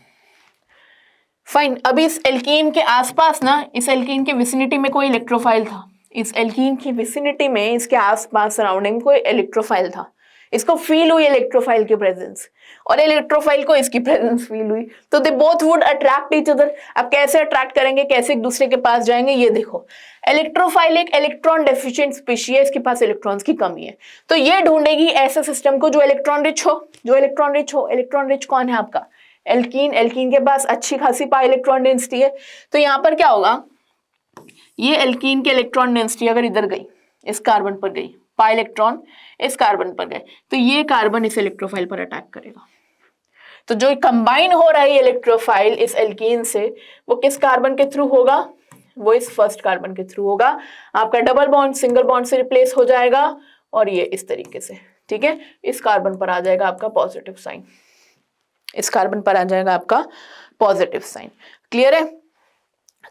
फाइन, अभी इस एल्कीन के आसपास ना, इस एल्कीन के विसिनिटी में कोई इलेक्ट्रोफाइल था, इस एल्कीन की विसिनिटी में इसके आसपास सराउंडिंग कोई इलेक्ट्रोफाइल था, इसको फील हुई इलेक्ट्रोफाइल की प्रेजेंस और इलेक्ट्रोफाइल को इसकी प्रेजेंस फील हुई, तो they both would attract each other. अब कैसे अट्रैक्ट करेंगे, कैसे एक दूसरे के पास जाएंगे, ये देखो। इलेक्ट्रोफाइल एक इलेक्ट्रॉन डेफिशिएंट स्पीशी है, इसके पास इलेक्ट्रॉन्स की कमी है, तो ये ढूंढेगी ऐसे सिस्टम को जो इलेक्ट्रॉन रिच हो, जो इलेक्ट्रॉन रिच हो। इलेक्ट्रॉन रिच कौन है आपका? एल्कीन। एल्कीन के पास अच्छी खासी पाई इलेक्ट्रॉन डेंसिटी है, तो यहाँ पर क्या होगा, ये एल्कीन के इलेक्ट्रॉन डेंसिटी अगर इधर गई, इस कार्बन पर गई, पाई इलेक्ट्रॉन इस कार्बन पर गए, तो ये कार्बन इस इलेक्ट्रोफाइल पर अटैक करेगा। तो जो कंबाइन हो रहा है इलेक्ट्रोफाइल इस एल्कीन से, वो किस कार्बन के थ्रू होगा? वो इस फर्स्ट कार्बन के थ्रू होगा। आपका डबल बॉन्ड सिंगल बॉन्ड से रिप्लेस हो जाएगा और ये इस तरीके से, ठीक है, इस कार्बन पर आ जाएगा आपका पॉजिटिव साइन, इस कार्बन पर आ जाएगा आपका पॉजिटिव साइन। क्लियर है?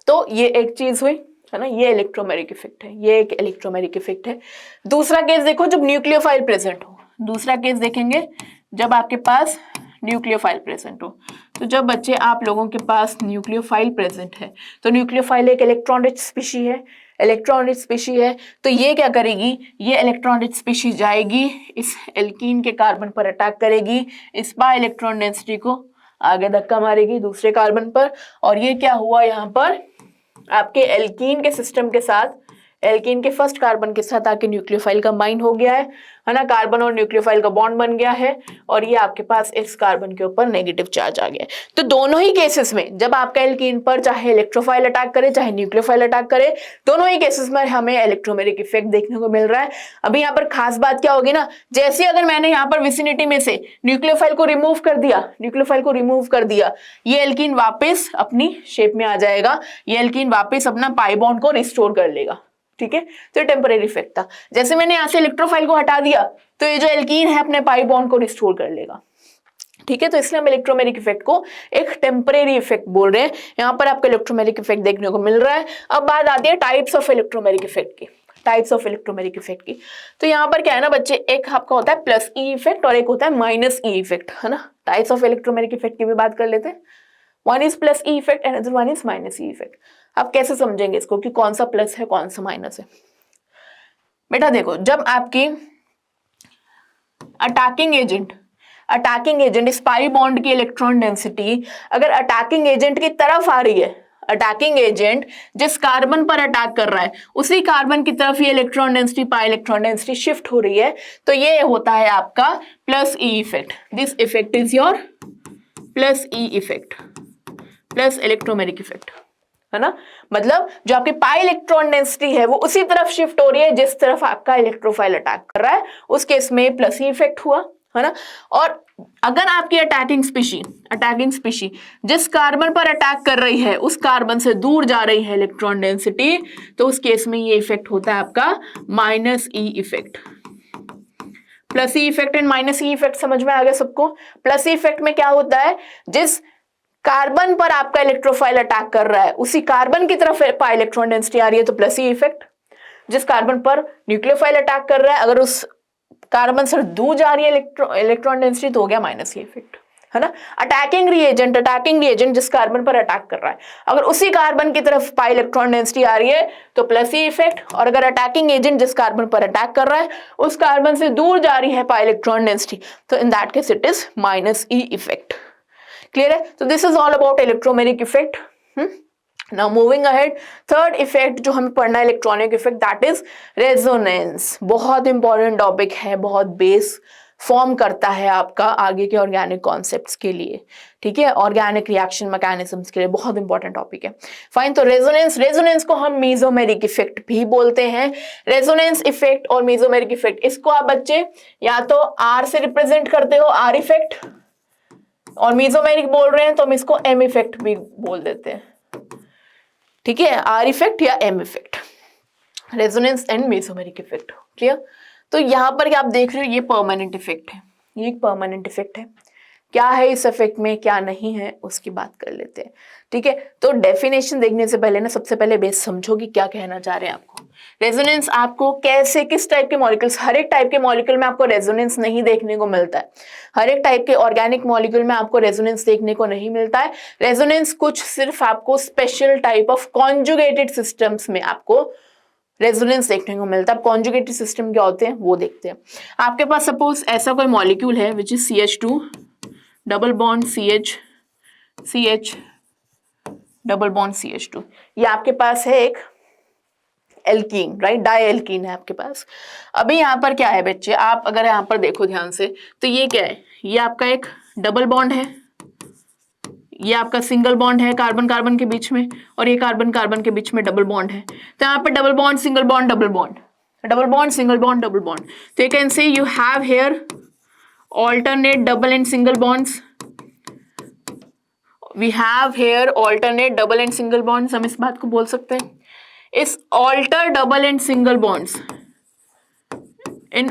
तो ये एक चीज हुई, है ना, ये इलेक्ट्रोमेरिक इफेक्ट है, ये एक इलेक्ट्रोमेरिक इफेक्ट है। दूसरा केस देखो, जब न्यूक्लियोफाइल प्रेजेंट हो। दूसरा केस देखेंगे जब आपके पास न्यूक्लियोफाइल प्रेजेंट हो। तो जब बच्चे आप लोगों के पास न्यूक्लियोफाइल प्रेजेंट है, तो न्यूक्लियोफाइल एक इलेक्ट्रॉन रिच स्पीशी है, इलेक्ट्रॉन रिच स्पीशीज है, तो ये क्या करेगी, ये इलेक्ट्रॉन रिच स्पीशीज जाएगी इस एल्कीन के कार्बन पर अटैक करेगी, इस पाई इलेक्ट्रॉन डेंसिटी को आगे धक्का मारेगी दूसरे कार्बन पर, और ये क्या हुआ यहाँ पर आपके एल्कीन के सिस्टम के साथ, एल्कीन के फर्स्ट कार्बन के साथ आके न्यूक्लियोफाइल कंबाइन हो गया है ना, कार्बन और न्यूक्लियोफाइल का बॉन्ड बन गया है, और ये आपके पास इस कार्बन के ऊपर नेगेटिव चार्ज आ गया है। तो दोनों ही केसेस में जब आपका एल्कीन पर चाहे इलेक्ट्रोफाइल अटैक करे चाहे न्यूक्लियोफाइल अटैक करे, दोनों ही केसेस में हमें इलेक्ट्रोमेरिक इफेक्ट देखने को मिल रहा है। अभी यहाँ पर खास बात क्या होगी ना, जैसे अगर मैंने यहाँ पर विसिनिटी में से न्यूक्लियोफाइल को रिमूव कर दिया, न्यूक्लियोफाइल को रिमूव कर दिया, ये एल्कीन वापस अपनी शेप में आ जाएगा, ये एल्कीन वापस अपना पाई बॉन्ड को रिस्टोर कर लेगा, ठीक है। तो ये टेम्परेरी इफेक्ट था। जैसे मैंने यहां से इलेक्ट्रोफाइल को हटा दिया तो ये जो एल्कीन है अपने पाई बॉन्ड को रिस्टोर कर लेगा, ठीक है। तो इसलिए हम इलेक्ट्रोमेरिक इफेक्ट को एक टेम्परेरी इफेक्ट बोल रहे हैं। यहाँ पर आपको इलेक्ट्रोमेरिक इफेक्ट देखने को मिल रहा है। अब बात आती है टाइप्स ऑफ इलेक्ट्रोमेरिक इफेक्ट की, टाइप्स ऑफ इलेक्ट्रोमेरिक इफेक्ट की। तो यहाँ पर क्या है ना बच्चे, एक आपका होता है प्लस ई इफेक्ट और एक होता है माइनस ई इफेक्ट, है ना। टाइप्स ऑफ इलेक्ट्रोमेरिक इफेक्ट की भी बात कर लेते हैं। One is plus E effect and other one is minus E effect. आप कैसे समझेंगे इसको कि कौन सा प्लस है कौन सा माइनस है? बेटा देखो, जब आपकी अटैकिंग एजेंट इस पाई बॉन्ड की इलेक्ट्रॉन डेंसिटी अगर अटैकिंग एजेंट की तरफ आ रही है, अटैकिंग एजेंट जिस कार्बन पर अटैक कर रहा है उसी कार्बन की तरफ ये electron density, pi electron density shift हो रही है, तो ये होता है आपका plus E effect. This effect is your plus E effect, plus electromeric effect, है ना। मतलब जो आपकी पाई इलेक्ट्रॉन डेंसिटी है वो उसी तरफ शिफ्ट हो रही है जिस तरफ आपका इलेक्ट्रोफाइल अटैक कर रहा है, उस केस में प्लस ई इफेक्ट हुआ, है ना। और अगर आपकी अटैकिंग स्पीशी जिस कार्बन पर अटैक कर रही है उस कार्बन से दूर जा रही है इलेक्ट्रॉन डेंसिटी, तो उस केस में ये इफेक्ट होता है आपका minus E effect. Plus E effect and minus E effect समझ में आ गया सबको? प्लस ई इफेक्ट में क्या होता है, जिस कार्बन पर आपका इलेक्ट्रोफाइल अटैक कर रहा है उसी कार्बन की तरफ पाई इलेक्ट्रॉन डेंसिटी आ रही है तो प्लस ई इफेक्ट। जिस कार्बन पर न्यूक्लियोफाइल अटैक कर रहा है अगर उस कार्बन से दूर जा रही है इलेक्ट्रॉन डेंसिटी तो हो गया माइनस ई इफेक्ट, है ना। अटैकिंग रिएजेंट जिस कार्बन पर अटैक कर रहा है अगर उसी कार्बन की तरफ पाई इलेक्ट्रॉन डेंसिटी आ रही है तो प्लस ई इफेक्ट, और अगर अटैकिंग एजेंट जिस कार्बन पर अटैक कर रहा है उस कार्बन से दूर जा रही है पाई इलेक्ट्रॉन डेंसिटी, तो in that case it is minus E effect. Clear है? तो this is all about electromeric effect. Now moving ahead, third effect जो हमें पढ़ना है electronic effect, that is resonance. बहुत इंपॉर्टेंट टॉपिक है, बहुत बेस फॉर्म करता है आपका आगे के ऑर्गेनिक कॉन्सेप्ट्स के लिए, ठीक है, ऑर्गेनिक रिएक्शन मैकेनिज्म्स के लिए बहुत इंपॉर्टेंट टॉपिक है। फाइन, तो रेजोनेंस को हम मेसोमेरिक इफेक्ट भी बोलते हैं। रेजोनेंस इफेक्ट और मेसोमेरिक इफेक्ट, इसको आप बच्चे या तो आर से रिप्रेजेंट करते हो, आर इफेक्ट, और मेसोमेरिक बोल रहे हैं तो हम इसको एम इफेक्ट भी बोल देते हैं, ठीक है, आर इफेक्ट या M effect, resonance and mesomeric effect. Clear? तो यहां पर क्या आप देख रहे हो, ये परमानेंट इफेक्ट है, ये एक परमानेंट इफेक्ट है। क्या है इस इफेक्ट में क्या नहीं है उसकी बात कर लेते हैं, ठीक है। तो डेफिनेशन देखने से पहले ना सबसे पहले बेस समझो कि क्या कहना चाह रहे हैं आपको। रेजोनेंस आपको कैसे, किस टाइप के मॉलिक्यूल्स, हर एक टाइप के मॉलिक्यूल में आपको रेजोनेंस नहीं देखने को मिलता है, हर एक टाइप के ऑर्गेनिक मॉलिक्यूल में आपको रेजोनेंस देखने को नहीं मिलता है। रेजोनेंस कुछ सिर्फ आपको special type of conjugated systems में आपको रेजोनेंस देखने को मिलता है। कॉन्जुगेटेड सिस्टम क्या होते हैं वो देखते हैं। आपके पास सपोज ऐसा कोई मॉलिक्यूल है which is CH2 double bond CH double bond CH2, ये आपके पास है एक एल्कीन, राइट, डाई एल्कीन है आपके पास। अभी यहाँ पर क्या है बच्चे, आप अगर यहाँ पर देखो ध्यान से तो ये क्या है, ये आपका एक डबल बॉन्ड है, ये आपका सिंगल बॉन्ड है कार्बन कार्बन के बीच में, और ये कार्बन कार्बन के बीच में डबल बॉन्ड है। तो यहाँ पर double bond single bond double bond, double bond single bond double bond. तो you can say you have here alternate double and single bonds, we have here alternate double and single bonds। हम इस बात को बोल सकते हैं, इस alter double and single bonds, in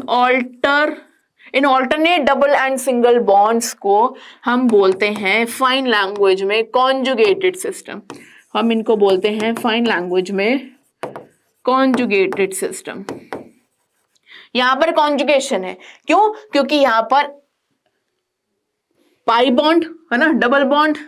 alternate double and single bonds को हम बोलते हैं फाइन लैंग्वेज में कॉन्जुगेटेड सिस्टम। हम इनको बोलते हैं फाइन लैंग्वेज में कॉन्जुगेटेड सिस्टम। यहां पर कॉन्जुगेशन है, क्यों? क्योंकि यहां पर पाई बॉन्ड है ना, डबल बॉन्ड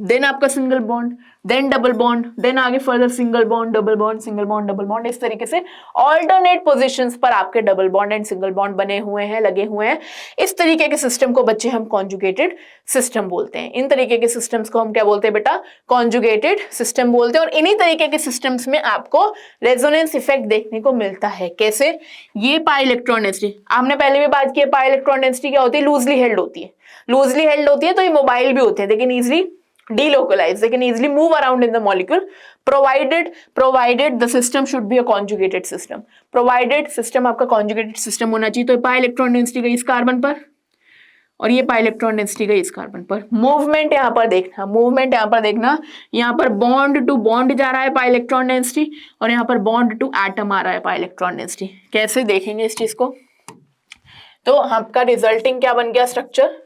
देन आपका single bond, then double bond, then आगे further single bond, double bond, single bond, double bond, इस तरीके से ऑल्टरनेट पोजीशंस पर आपके double bond and single bond बने हुए हैं, लगे हुए हैं। इस तरीके के सिस्टम को बच्चे हम कॉन्जुगेटेड सिस्टम बोलते हैं। इन तरीके के सिस्टम्स को हम क्या बोलते हैं बेटा? कॉन्जुगेटेड सिस्टम बोलते हैं। और इन्हीं तरीके के सिस्टम्स में आपको रेजोनेंस इफेक्ट देखने को मिलता है। कैसे? ये पाई इलेक्ट्रॉन डेंसिटी, आपने पहले भी बात की है, पाई इलेक्ट्रॉन डेंसिटी क्या होती है? लूजली हेल्ड होती है। लूजली हेल्ड होती है तो ये मोबाइल भी होते हैं, लेकिन easily delocalized, they can easily move around in the molecule, provided the system should be a conjugated system, provided system आपका conjugated system होना चाहिए। तो पाई इलेक्ट्रॉन डेंसिटी गई इस कार्बन पर और ये पाई इलेक्ट्रॉन डेंसिटी गई इस कार्बन पर। मूवमेंट यहाँ पर देखना, मूवमेंट यहाँ पर देखना, यहाँ पर बॉन्ड टू बॉन्ड जा रहा है पाई इलेक्ट्रॉन डेंसिटी और यहाँ पर बॉन्ड टू एटम आ रहा है पाई इलेक्ट्रॉन डेंसिटी। कैसे देखेंगे इस चीज को? तो आपका रिजल्टिंग क्या बन गया स्ट्रक्चर?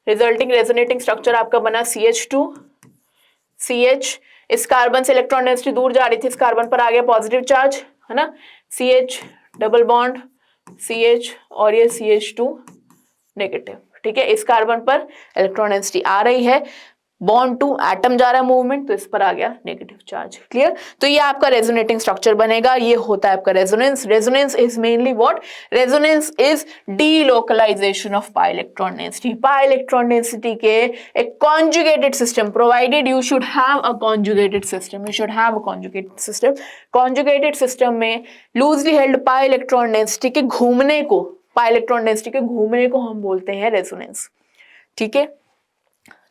रिजल्टिंग रेजोनेटिंग स्ट्रक्चर आपका बना CH2 CH, इस कार्बन से इलेक्ट्रॉन डेंसिटी दूर जा रही थी, इस कार्बन पर आ गया पॉजिटिव चार्ज, है ना, CH डबल बॉन्ड CH और ये CH2 नेगेटिव। ठीक है, इस कार्बन पर इलेक्ट्रॉन डेंसिटी आ रही है, बॉन्ड टू एटम जा रहा है मूवमेंट, तो इस पर आ गया नेगेटिव चार्ज। क्लियर? तो ये आपका रेजोनेटिंग स्ट्रक्चर बनेगा। ये होता है आपका resonance. Resonance is mainly what? Resonance is delocalization of pi electron density. Pi electron density के एक conjugated system, provided you should have a conjugated system, you should have a conjugated system. Conjugated system में loosely held pi electron density के घूमने को, पाई electron density के घूमने को हम बोलते हैं रेजोनेंस। ठीक है,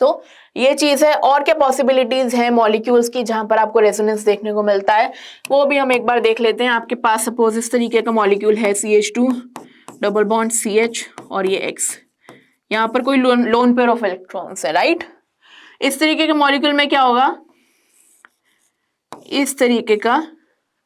तो ये चीज है। और क्या पॉसिबिलिटीज है मॉलिक्यूल्स की जहां पर आपको रेजोनेंस देखने को मिलता है, वो भी हम एक बार देख लेते हैं। आपके पास सपोज इस तरीके का मॉलिक्यूल है CH2 डबल बॉन्ड CH और ये X, यहाँ पर कोई लोन पेयर ऑफ इलेक्ट्रॉन्स है, राइट? इस तरीके के मॉलिक्यूल में क्या होगा? इस तरीके का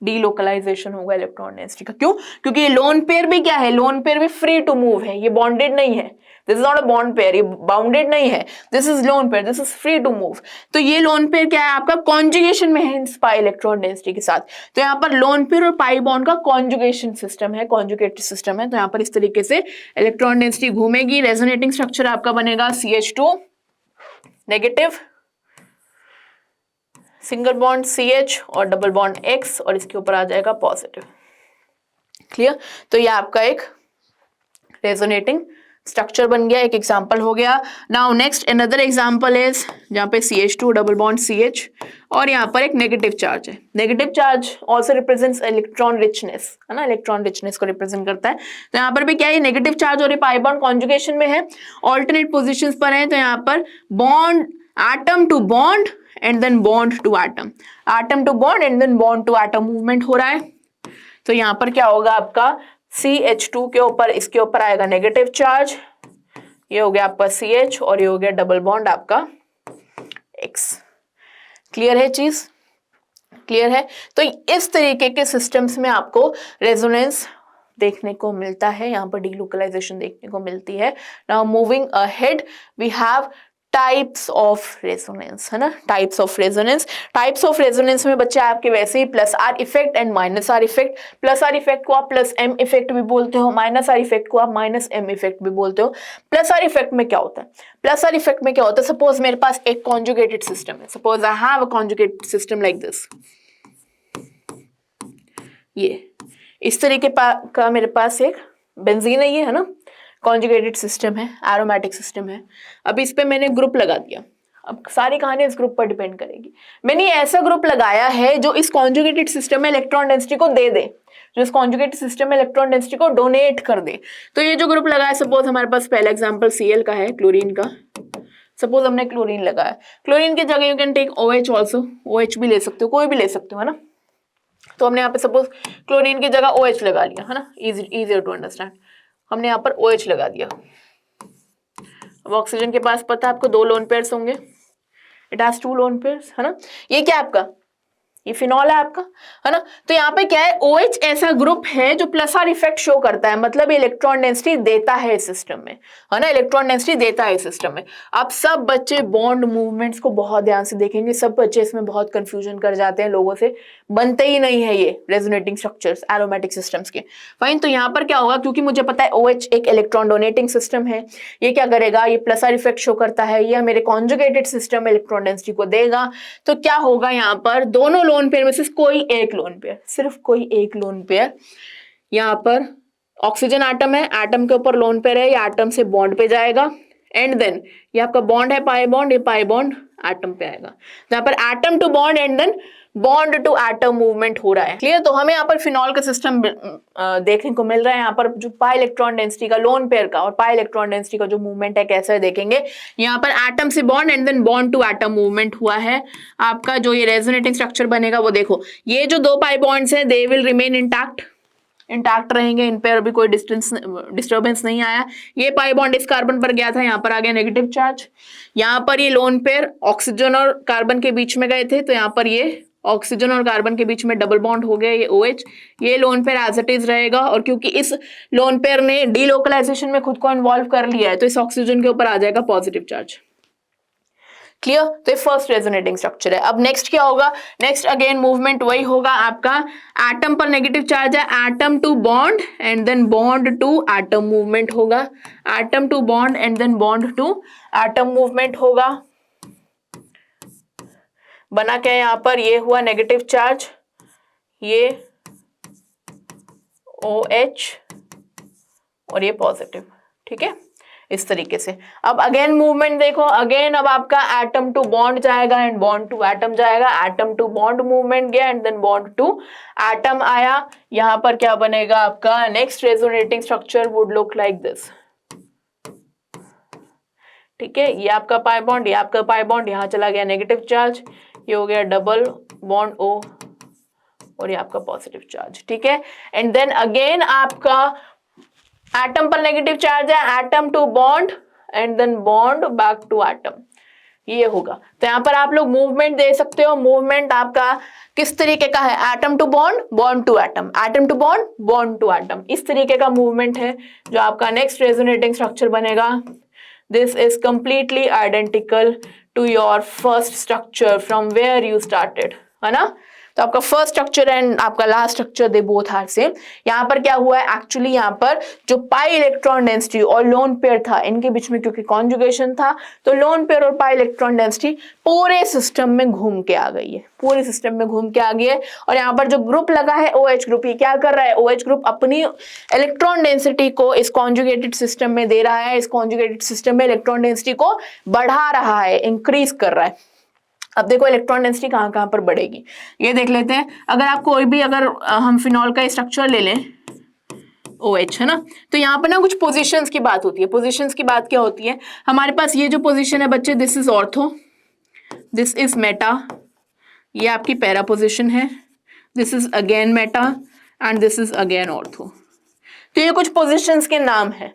डीलोकलाइजेशन होगा इलेक्ट्रॉन डेंसिटी का। क्यों? क्योंकि ये लोन पेयर भी क्या है? लोन पेयर भी फ्री टू मूव है, ये बॉन्डेड नहीं है। This is not a bond pair, ये बाउंडेड नहीं है। This is lone pair, this is free to move. तो ये लोन पेयर क्या है? आपका कॉन्जुगेशन में है पाई इलेक्ट्रॉन डेंसिटी के साथ। तो यहाँ पर लोन पेयर और पाई बॉन्ड का कॉन्जुगेशन सिस्टम है, कॉन्जुगेटेड सिस्टम है। तो यहाँ पर इस तरीके से इलेक्ट्रॉन डेंसिटी घूमेगी। रेजोनेटिंग स्ट्रक्चर आपका बनेगा CH2 negative, single bond CH और डबल बॉन्ड X और इसके ऊपर आ जाएगा पॉजिटिव। क्लियर? तो ये आपका एक रेजोनेटिंग स्ट्रक्चर बन गया, एक एग्जांपल हो गया। Now next another example is जहाँ पे CH2 डबल बॉन्ड CH और यहाँ पर एक नेगेटिव चार्ज है। Negative charge also represents electron richness, है ना, इलेक्ट्रॉन रिचनेस को रिप्रेजेंट करता है। तो यहाँ पर भी क्या है? नेगेटिव चार्ज और ये पाई बॉन्ड कॉन्जुगेशन में है, ऑल्टरनेट पोजिशन पर है। तो यहाँ पर bond atom to bond and then bond to atom, atom to bond and then bond to atom movement हो रहा है। तो यहाँ पर क्या होगा? आपका CH2 के ऊपर, इसके ऊपर आएगा नेगेटिव चार्ज, ये हो गया आपका CH और ये हो गया डबल बॉन्ड आपका X। क्लियर है चीज? क्लियर है? तो इस तरीके के सिस्टम्स में आपको रेजोनेंस देखने को मिलता है, यहाँ पर डीलोकलाइजेशन देखने को मिलती है। Now moving ahead we have types of resonance, है ना, types of resonance. Types of resonance में बच्चे आपके वैसे ही plus R effect and minus R effect, plus R effect को आप प्लस एम इफेक्ट भी बोलते हो, माइनस आर इफेक्ट को आप माइनस एम इफेक्ट भी बोलते हो। प्लस आर इफेक्ट में क्या होता है? प्लस आर इफेक्ट में क्या होता है? सपोज मेरे पास एक कॉन्जुगेटेड सिस्टम है, suppose I have a conjugated system like this, ये इस तरीके का मेरे पास एक बेंजीन है, ये है ना, कॉन्जुगेटेड सिस्टम है, एरोमेटिक सिस्टम है। अब इस पे मैंने ग्रुप लगा दिया, अब सारी कहानी इस ग्रुप पर डिपेंड करेगी। मैंने ऐसा ग्रुप लगाया है जो इस कॉन्जुगेटेड सिस्टम में इलेक्ट्रॉन डेंसिटी को दे दे, जो इस कॉन्जुगेटेड सिस्टम में इलेक्ट्रॉन डेंसिटी को डोनेट कर दे। तो ये जो ग्रुप लगाया, सपोज हमारे पास पहला एग्जांपल Cl का है, क्लोरीन का। सपोज हमने क्लोरीन लगाया, क्लोरीन की जगह you can take OH also, OH भी ले सकते हो, कोई भी ले सकते हो, है ना। तो हमने यहाँ पे सपोज क्लोरीन की जगह OH लगा लिया, है ना, इजियर टू अंडरस्टैंड। हमने यहाँ पर OH लगा दिया। अब ऑक्सीजन के पास पता है आपको 2 लोन पेयर्स होंगे, इट हैज 2 लोन पेयर्स, है ना। ये क्या आपका ये फिनॉल है आपका, है ना। तो यहाँ पे क्या है, OH ऐसा ग्रुप है जो प्लस आर इफेक्ट शो करता है, मतलब इलेक्ट्रॉन डेंसिटी देता है इस सिस्टम में, है ना, इलेक्ट्रॉन डेंसिटी देता है इस सिस्टम में। अब सब बच्चे बॉन्ड मूवमेंट्स को बहुत ध्यान से देखेंगे, सब बच्चे इसमें बहुत कंफ्यूजन कर जाते हैं, लोगों से बनते ही नहीं है ये रेजोनेटिंग स्ट्रक्चर्स एरोमेटिक सिस्टम्स के। फाइन, तो यहाँ पर क्या होगा, क्योंकि मुझे पता है OH एक इलेक्ट्रॉन डोनेटिंग सिस्टम है, ये क्या करेगा, ये प्लस आर इफेक्ट शो करता है, ये मेरे कॉन्जुगेटेड सिस्टम में इलेक्ट्रॉन डेंसिटी को देगा। तो क्या होगा, यहाँ पर दोनों लोन पेयर में से कोई एक लोन पेयर, सिर्फ कोई एक लोन पेयर, यहाँ पर ऑक्सीजन एटम है, एटम के ऊपर लोन पेयर है, ये एटम से बॉन्ड पे जाएगा, एंड देन ये आपका बॉन्ड है पाई बॉन्ड, ये पाई बॉन्ड एटम पे आएगा। यहाँ पर atom to bond and then bond to atom movement हो रहा है। क्लियर, तो हमें यहाँ पर फिनॉल का सिस्टम देखने को मिल रहा है। यहाँ पर जो पाई इलेक्ट्रॉन डेंसिटी का लोन पेयर का और पाई इलेक्ट्रॉन डेंसिटी का जो मूवमेंट है कैसे देखेंगे, यहाँ पर एटम से bond and then bond to atom movement हुआ है। आपका जो ये रेजोनेटिंग स्ट्रक्चर बनेगा वो देखो, ये जो दो पाई बॉन्ड्स हैं दे विल रिमेन इंटैक्ट रहेंगे, इन पर अभी कोई डिस्टर्बेंस नहीं आया। ये पाई बॉन्ड इस कार्बन पर गया था, यहाँ पर आ गया नेगेटिव चार्ज। यहाँ पर ये लोन पेयर ऑक्सीजन और कार्बन के बीच में गए थे, तो यहाँ पर ये ऑक्सीजन और कार्बन के बीच में डबल बॉन्ड हो गया, ये OH। ये lone pair as it is रहेगा, और क्योंकि इस लोन पेयर ने डीलोकलाइजेशन में खुद को इन्वॉल्व कर लिया है, तो इस ऑक्सीजन के ऊपर आ जाएगा पॉजिटिव चार्ज। क्लियर, तो ये फर्स्ट रेजोनेटिंग स्ट्रक्चर है। अब नेक्स्ट क्या होगा, नेक्स्ट अगेन मूवमेंट वही होगा आपका, एटम पर नेगेटिव चार्ज है, atom to bond and then bond to atom movement होगा, atom to bond and then bond to atom movement होगा। बना क्या यहाँ पर, ये हुआ नेगेटिव चार्ज, ये OH और ये पॉजिटिव, ठीक है, इस तरीके से। अब अगेन मूवमेंट देखो, अगेन अब आपका एटम टू बॉन्ड जाएगा एंड बॉन्ड टू एटम जाएगा, एटम टू बॉन्ड मूवमेंट गया and then bond to atom आया। यहाँ पर क्या बनेगा आपका, next resonating structure would look like this, ठीक है, ये आपका पाई बॉन्ड, ये आपका पाई बॉन्ड, यहाँ चला गया नेगेटिव चार्ज, ये हो गया डबल बॉन्ड O और ये आपका पॉजिटिव चार्ज, ठीक है। एंड देन अगेन आपका एटम पर नेगेटिव चार्ज है, atom to bond and then bond back to atom, ये होगा। तो यहाँ पर आप लोग मूवमेंट दे सकते हो, मूवमेंट आपका किस तरीके का है, atom to bond, bond to atom, atom to bond, bond to atom, इस तरीके का मूवमेंट है जो आपका नेक्स्ट रेजोनेटिंग स्ट्रक्चर बनेगा। This is completely identical to your first structure from where you started, है ना। तो आपका फर्स्ट स्ट्रक्चर एंड आपका last structure they both are same. यहाँ पर क्या हुआ है, एक्चुअली यहाँ पर जो पाई इलेक्ट्रॉन डेंसिटी और लोन पेयर था, इनके बीच में क्योंकि कॉन्जुगेशन था, तो लोन पेयर और पाई इलेक्ट्रॉन डेंसिटी पूरे सिस्टम में घूम के आ गई है, पूरे सिस्टम में घूम के आ गई है। और यहाँ पर जो ग्रुप लगा है OH ग्रुप, ये क्या कर रहा है, OH ग्रुप अपनी इलेक्ट्रॉन डेंसिटी को इस कॉन्जुगेटेड सिस्टम में दे रहा है, इस कॉन्जुगेटेड सिस्टम में इलेक्ट्रॉन डेंसिटी को बढ़ा रहा है, इंक्रीज कर रहा है। अब देखो इलेक्ट्रॉन डेंसिटी कहाँ कहाँ पर बढ़ेगी, ये देख लेते हैं। अगर आप कोई भी, अगर हम फिनॉल का स्ट्रक्चर ले लें OH, है ना, तो यहाँ पर ना कुछ पोजीशंस की बात होती है। पोजीशंस की बात क्या होती है, हमारे पास ये जो पोजीशन है बच्चे, this is ortho, this is Meta, ये आपकी पैरा पोजीशन है, this is again Meta and this is again ortho. तो ये कुछ पोजीशंस के नाम है,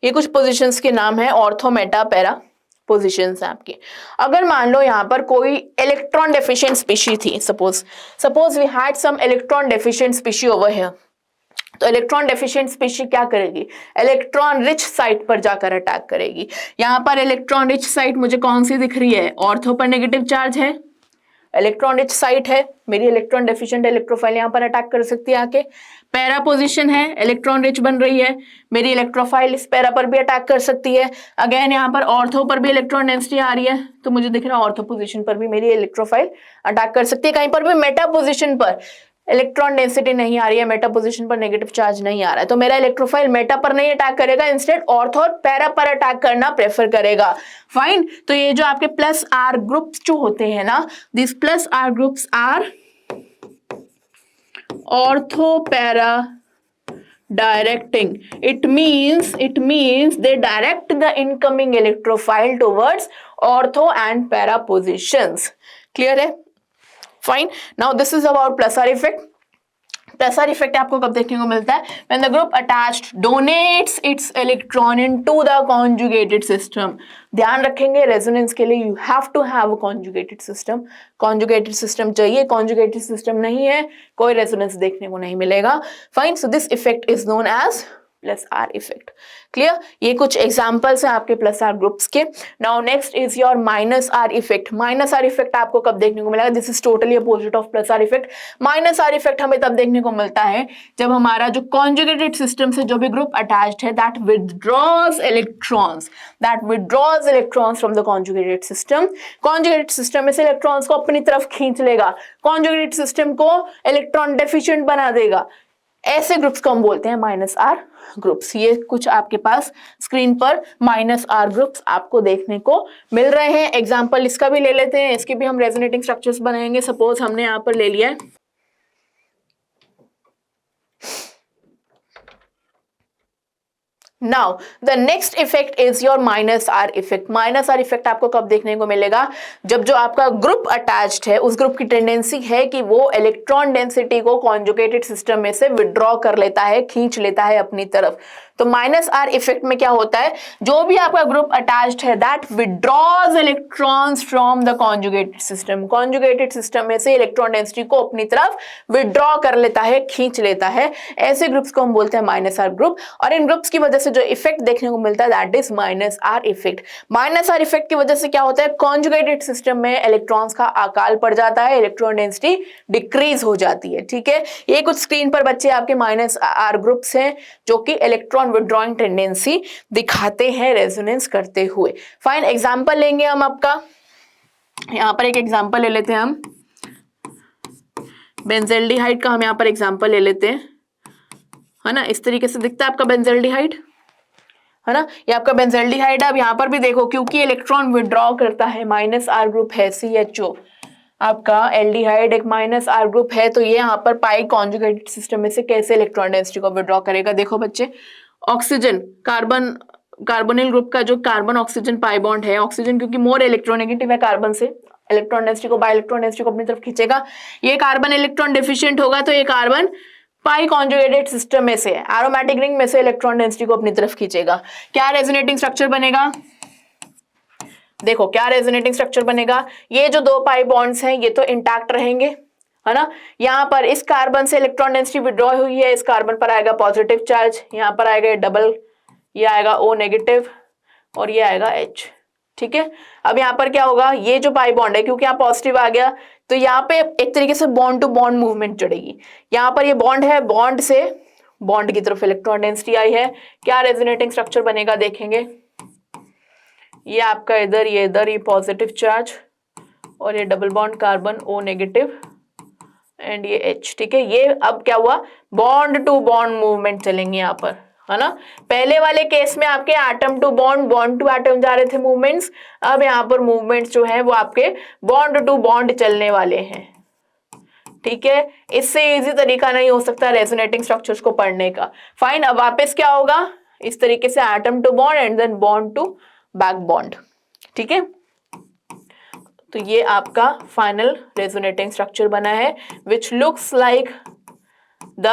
ये कुछ पोजीशंस के नाम है, ऑर्थो, मेटा, पैरा पोजीशंस है आपकी। अगर मान लो यहाँ पर कोई इलेक्ट्रॉन डेफिशिएंट स्पीशी थी, suppose we had some electron deficient species over here, तो इलेक्ट्रॉन डेफिशिएंट स्पीशी क्या करेगी, इलेक्ट्रॉन रिच साइट पर जाकर अटैक करेगी। यहाँ पर इलेक्ट्रॉन रिच साइट मुझे कौन सी दिख रही है, ऑर्थो पर नेगेटिव चार्ज है, इलेक्ट्रॉन रिच साइट है, मेरी इलेक्ट्रॉन डेफिशिएंट इलेक्ट्रोफाइल यहाँ पर अटैक कर सकती है आके। पैरा पोजीशन है, इलेक्ट्रॉन रिच बन रही है, मेरी इलेक्ट्रोफाइल इस पैरा पर भी अटैक कर सकती है। अगेन यहाँ पर ऑर्थो पर भी इलेक्ट्रॉन डेंसिटी आ रही है, तो मुझे दिख रहा है ऑर्थो पोजीशन पर भी मेरी इलेक्ट्रोफाइल अटैक कर सकती है। कहीं पर भी मेटा पोजीशन पर इलेक्ट्रॉन डेंसिटी नहीं आ रही है, मेटा पोजीशन पर नेगेटिव चार्ज नहीं आ रहा है, तो मेरा इलेक्ट्रोफाइल मेटा पर नहीं अटैक करेगा, इंस्टेड ऑर्थो और पैरा पर अटैक करना प्रेफर करेगा। फाइन, तो ये जो आपके प्लस आर ग्रुप्स जो होते हैं ना, this plus R groups are ortho para directing. It means they direct the incoming electrophile towards ortho and para positions. Clear है? Fine. Now this is about plus R effect. Plus R effect आपको कब देखने को मिलता है? When the group attached donates its electron into the conjugated system. ध्यान रखेंगे resonance के लिए you have to have a conjugated system. Conjugated system चाहिए, कॉन्जुगेटेड सिस्टम नहीं है कोई रेजोनेंस देखने को नहीं मिलेगा। Fine, so this effect is known as plus R effect. Clear? ये कुछ एग्जांपल्स हैं आपके प्लस आर ग्रुप्स के। Now next is your minus R effect. Minus R effect आपको कब देखने को मिलेगा? This is totally opposite of plus R effect. Minus R effect हमें तब देखने को मिलता है जब हमारा जो कॉन्जुगेटेड सिस्टम से जो भी ग्रुप अटैच्ड है that withdraws electrons from the conjugated system. Conjugated system में से इलेक्ट्रॉन्स को अपनी तरफ खींच लेगा, कॉन्जुगेटेड सिस्टम को इलेक्ट्रॉन डेफिशिएंट बना देगा। ऐसे ग्रुप्स को हम बोलते हैं माइनस आर ग्रुप्स। ये कुछ आपके पास स्क्रीन पर माइनस आर ग्रुप्स आपको देखने को मिल रहे हैं। एग्जांपल इसका भी ले लेते हैं, इसके भी हम रेजोनेटिंग स्ट्रक्चर्स बनाएंगे। सपोज हमने यहां पर ले लिया है now the next effect is your minus R effect. Minus R effect आपको कब देखने को मिलेगा? जब जो आपका ग्रुप अटैच्ड है उस ग्रुप की टेंडेंसी है कि वो इलेक्ट्रॉन डेंसिटी को कॉन्जुगेटेड सिस्टम में से विड्रॉ कर लेता है, खींच लेता है अपनी तरफ। तो माइनस आर इफेक्ट में क्या होता है? जो भी आपका ग्रुप अटैच्ड है that withdraws electrons from the conjugated system. Conjugated system में से इलेक्ट्रॉन डेंसिटी को अपनी तरफ विड्रॉ कर लेता है, खींच लेता है। ऐसे ग्रुप्स को हम बोलते हैं माइनस आर ग्रुप। और इन ग्रुप्स की वजह से जो इफेक्ट देखने को मिलता है that is minus R effect. Minus R effect की वजह से क्या होता है? कॉन्जुगेटेड सिस्टम में इलेक्ट्रॉन्स का अकाल पड़ जाता है, इलेक्ट्रॉन डेंसिटी डिक्रीज हो जाती है। ठीक है, ये कुछ स्क्रीन पर बच्चे आपके माइनस आर ग्रुप्स हैं जो कि इलेक्ट्रॉन विड्रॉइंग टेंडेंसी दिखाते हैं रेजोनेंस करते हुए। फाइन, एग्जांपल लेंगे हम आपका। यहां पर एक एग्जांपल ले लेते हैं हम बेंजल्डिहाइड का। हम यहां पर एग्जांपल ले लेते हैं, है ना। इस तरीके से दिखता है आपका बेंजल्डिहाइड, है ना। ये आपका बेंजल्डिहाइड है। अब यहां पर भी देखो क्योंकि इलेक्ट्रॉन विड्रॉ करता है, माइनस आर ग्रुप है CHO। आपका एल्डिहाइड एक माइनस आर ग्रुप है, तो ये यहाँ पर पाई कॉन्जुगेटेड सिस्टम में से कैसे इलेक्ट्रॉन डेंसिटी को विड्रॉ करेगा? देखो बच्चे, ऑक्सीजन कार्बोनिल ग्रुप का जो कार्बन ऑक्सीजन पाई बॉन्ड है, ऑक्सीजन क्योंकि मोर इलेक्ट्रोनेगेटिव है कार्बन से, इलेक्ट्रॉन डेंसिटी को बाय इलेक्ट्रॉन डेंसिटी को अपनी तरफ खींचेगा। ये कार्बन इलेक्ट्रॉन डेफिशिएंट होगा तो ये कार्बन पाई कॉन्जुगेटेड सिस्टम में से एरोमेटिक रिंग में से इलेक्ट्रॉन डेंसिटी को अपनी तरफ खींचेगा। क्या रेजोनेटिंग स्ट्रक्चर बनेगा? देखो क्या रेजोनेटिंग स्ट्रक्चर बनेगा। ये जो दो पाई बॉन्ड्स हैं ये तो इंटैक्ट रहेंगे, है ना। यहाँ पर इस कार्बन से इलेक्ट्रॉन डेंसिटी विड्रॉ हुई है, इस कार्बन पर आएगा पॉजिटिव चार्ज, यहाँ पर आएगा डबल, ये आएगा O नेगेटिव और ये आएगा H। ठीक है, अब यहाँ पर क्या होगा? ये जो पाई बॉन्ड है क्योंकि यहाँ पॉजिटिव आ गया तो यहाँ पे एक तरीके से बॉन्ड टू बॉन्ड मूवमेंट चढ़ेगी। यहाँ पर ये बॉन्ड है, बॉन्ड से बॉन्ड की तरफ इलेक्ट्रॉन डेंसिटी आई है। क्या रेजोनेटिंग स्ट्रक्चर बनेगा देखेंगे। ये आपका इधर ये पॉजिटिव चार्ज और ये double bond carbon O negative and ये H। ठीक है, ये अब क्या हुआ? बॉन्ड टू बॉन्ड मूवमेंट चलेंगे यहाँ पर, है ना। पहले वाले केस में आपके atom to bond, bond to atom जा रहे थे मूवमेंट्स। अब यहाँ पर मूवमेंट्स जो है वो आपके बॉन्ड टू बॉन्ड चलने वाले हैं। ठीक है, इससे इजी तरीका नहीं हो सकता रेजोनेटिंग स्ट्रक्चर्स को पढ़ने का। फाइन, अब वापस क्या होगा? इस तरीके से atom to bond and then bond to back bond. ठीक है, तो ये आपका फाइनल रेजोनेटिंग स्ट्रक्चर बना है which looks like the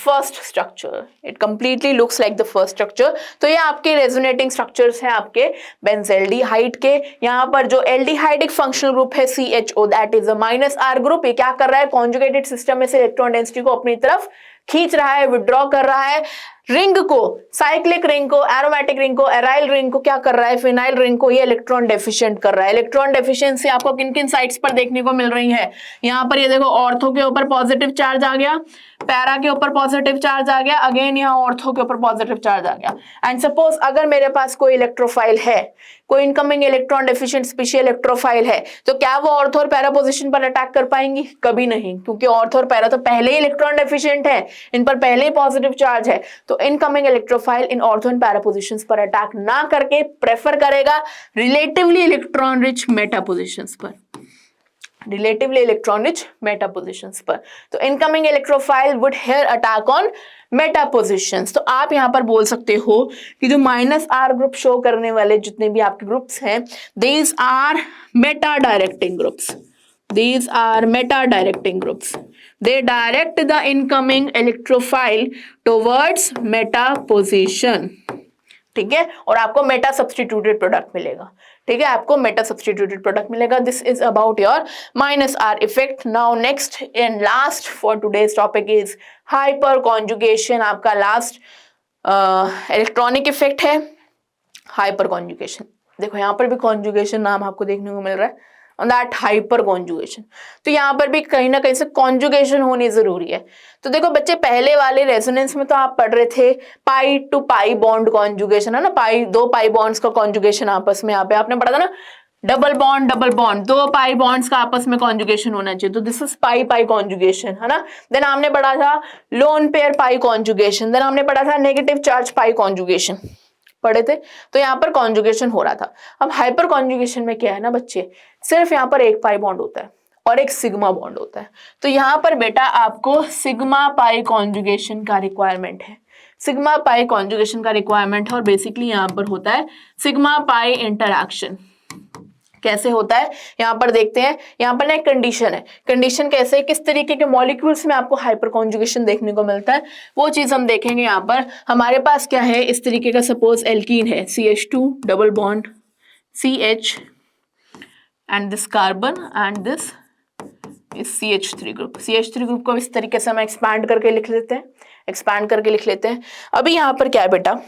first structure. It completely looks like the first structure. तो ये आपके रेजोनेटिंग स्ट्रक्चर्स हैं आपके बेंजल्डिहाइड के। यहाँ पर जो एल्डिहाइडिक फंक्शनल ग्रुप है CHO that is a minus R group, ये क्या कर रहा है? कॉन्जुगेटेड सिस्टम में से इलेक्ट्रॉन डेंसिटी को अपनी तरफ खींच रहा है, विड्रॉ कर रहा है। रिंग को, साइक्लिक रिंग को, एरोमेटिक रिंग को, एराइल रिंग को क्या कर रहा है? फिनाइल रिंग को ये इलेक्ट्रॉन डेफिशिएंट कर रहा है। इलेक्ट्रॉन डेफिशिएंसी आपको किन किन साइट्स पर देखने को मिल रही है? यहाँ पर ये देखो ऑर्थो के ऊपर पॉजिटिव चार्ज आ गया, पैरा के ऊपर पॉजिटिव चार्ज आ गया, अगेन यहाँ ऑर्थो के ऊपर पॉजिटिव चार्ज आ गया। एंड सपोज अगर मेरे पास कोई इलेक्ट्रोफाइल है, कोई incoming electron deficient species electrophile है, तो क्या वो ऑर्थो और पैरा पोजीशन पर अटैक कर पाएंगी? कभी नहीं, क्योंकि ऑर्थो और पैरा तो पहले ही इलेक्ट्रॉन डेफिशिएंट है, इन पर पहले ही पॉजिटिव चार्ज है। तो incoming electrophile in ortho and para positions पर अटैक ना करके प्रेफर करेगा relatively electron rich meta positions पर, relatively electron rich meta positions पर। तो incoming electrophile would here attack on meta positions. तो आप यहां पर बोल सकते हो कि जो माइनस आर ग्रुप शो करने वाले जितने भी आपके ग्रुप्स हैं, these are meta directing groups. these are meta directing groups. They direct the incoming electrophile towards meta position. ठीक है, और आपको मेटा सब्सटीट्यूटेड प्रोडक्ट मिलेगा. ठीक है, आपको मेटा सब्सटीट्यूटेड प्रोडक्ट मिलेगा. This is about your minus R effect. Now next and last for today's topic is hyper conjugation. आपका लास्ट इलेक्ट्रॉनिक इफेक्ट है हाइपर कॉन्जुगेशन. देखो यहाँ पर भी कॉन्जुगेशन नाम आपको देखने को मिल रहा है, दैट हाइपर कॉन्जुगेशन. तो यहाँ पर भी कहीं ना कहीं से कॉन्जुगेशन होनी जरूरी है. तो देखो बच्चे, पहले वाले रेजोनेंस में तो आप पढ़ रहे थे पाई टू पाई बॉन्ड कॉन्जुगेशन, है ना, पाई दो पाई बॉन्ड्स का कॉन्जुगेशन आपस में. यहाँ पे आपने पढ़ा था ना डबल बॉन्ड, दो पाई बॉन्ड्स का आपस में कॉन्जुगेशन होना चाहिए. तो this is pi pi conjugation, है ना. देन हमने पढ़ा था लोन पेयर पाई कॉन्जुगेशन. देन हमने पढ़ा था नेगेटिव चार्ज पाई कॉन्जुगेशन पढ़े थे. तो यहाँ पर कॉन्जुगेशन हो रहा था. अब हाइपर कॉन्जुगेशन में क्या है ना बच्चे, सिर्फ यहाँ पर एक पाई बॉन्ड होता है और एक सिग्मा बॉन्ड होता है. तो यहाँ पर बेटा आपको सिग्मा पाई कॉन्जुगेशन का रिक्वायरमेंट है. सिग्मा पाई कॉन्जुगेशन का रिक्वायरमेंट है और बेसिकली यहाँ पर होता है सिग्मा पाई इंटरैक्शन. कैसे होता है यहाँ पर देखते हैं. यहाँ पर ना एक कंडीशन है. कंडीशन कैसे है, किस तरीके के मॉलिक्यूल्स में आपको हाइपर कॉन्जुगेशन देखने को मिलता है, वो चीज हम देखेंगे. यहाँ पर हमारे पास क्या है, इस तरीके का सपोज एल्कीन है, CH2 double bond CH and this carbon and this इस CH3 ग्रुप. CH3 ग्रुप को इस तरीके से हम एक्सपैंड करके लिख लेते हैं. अभी यहाँ पर क्या है बेटा,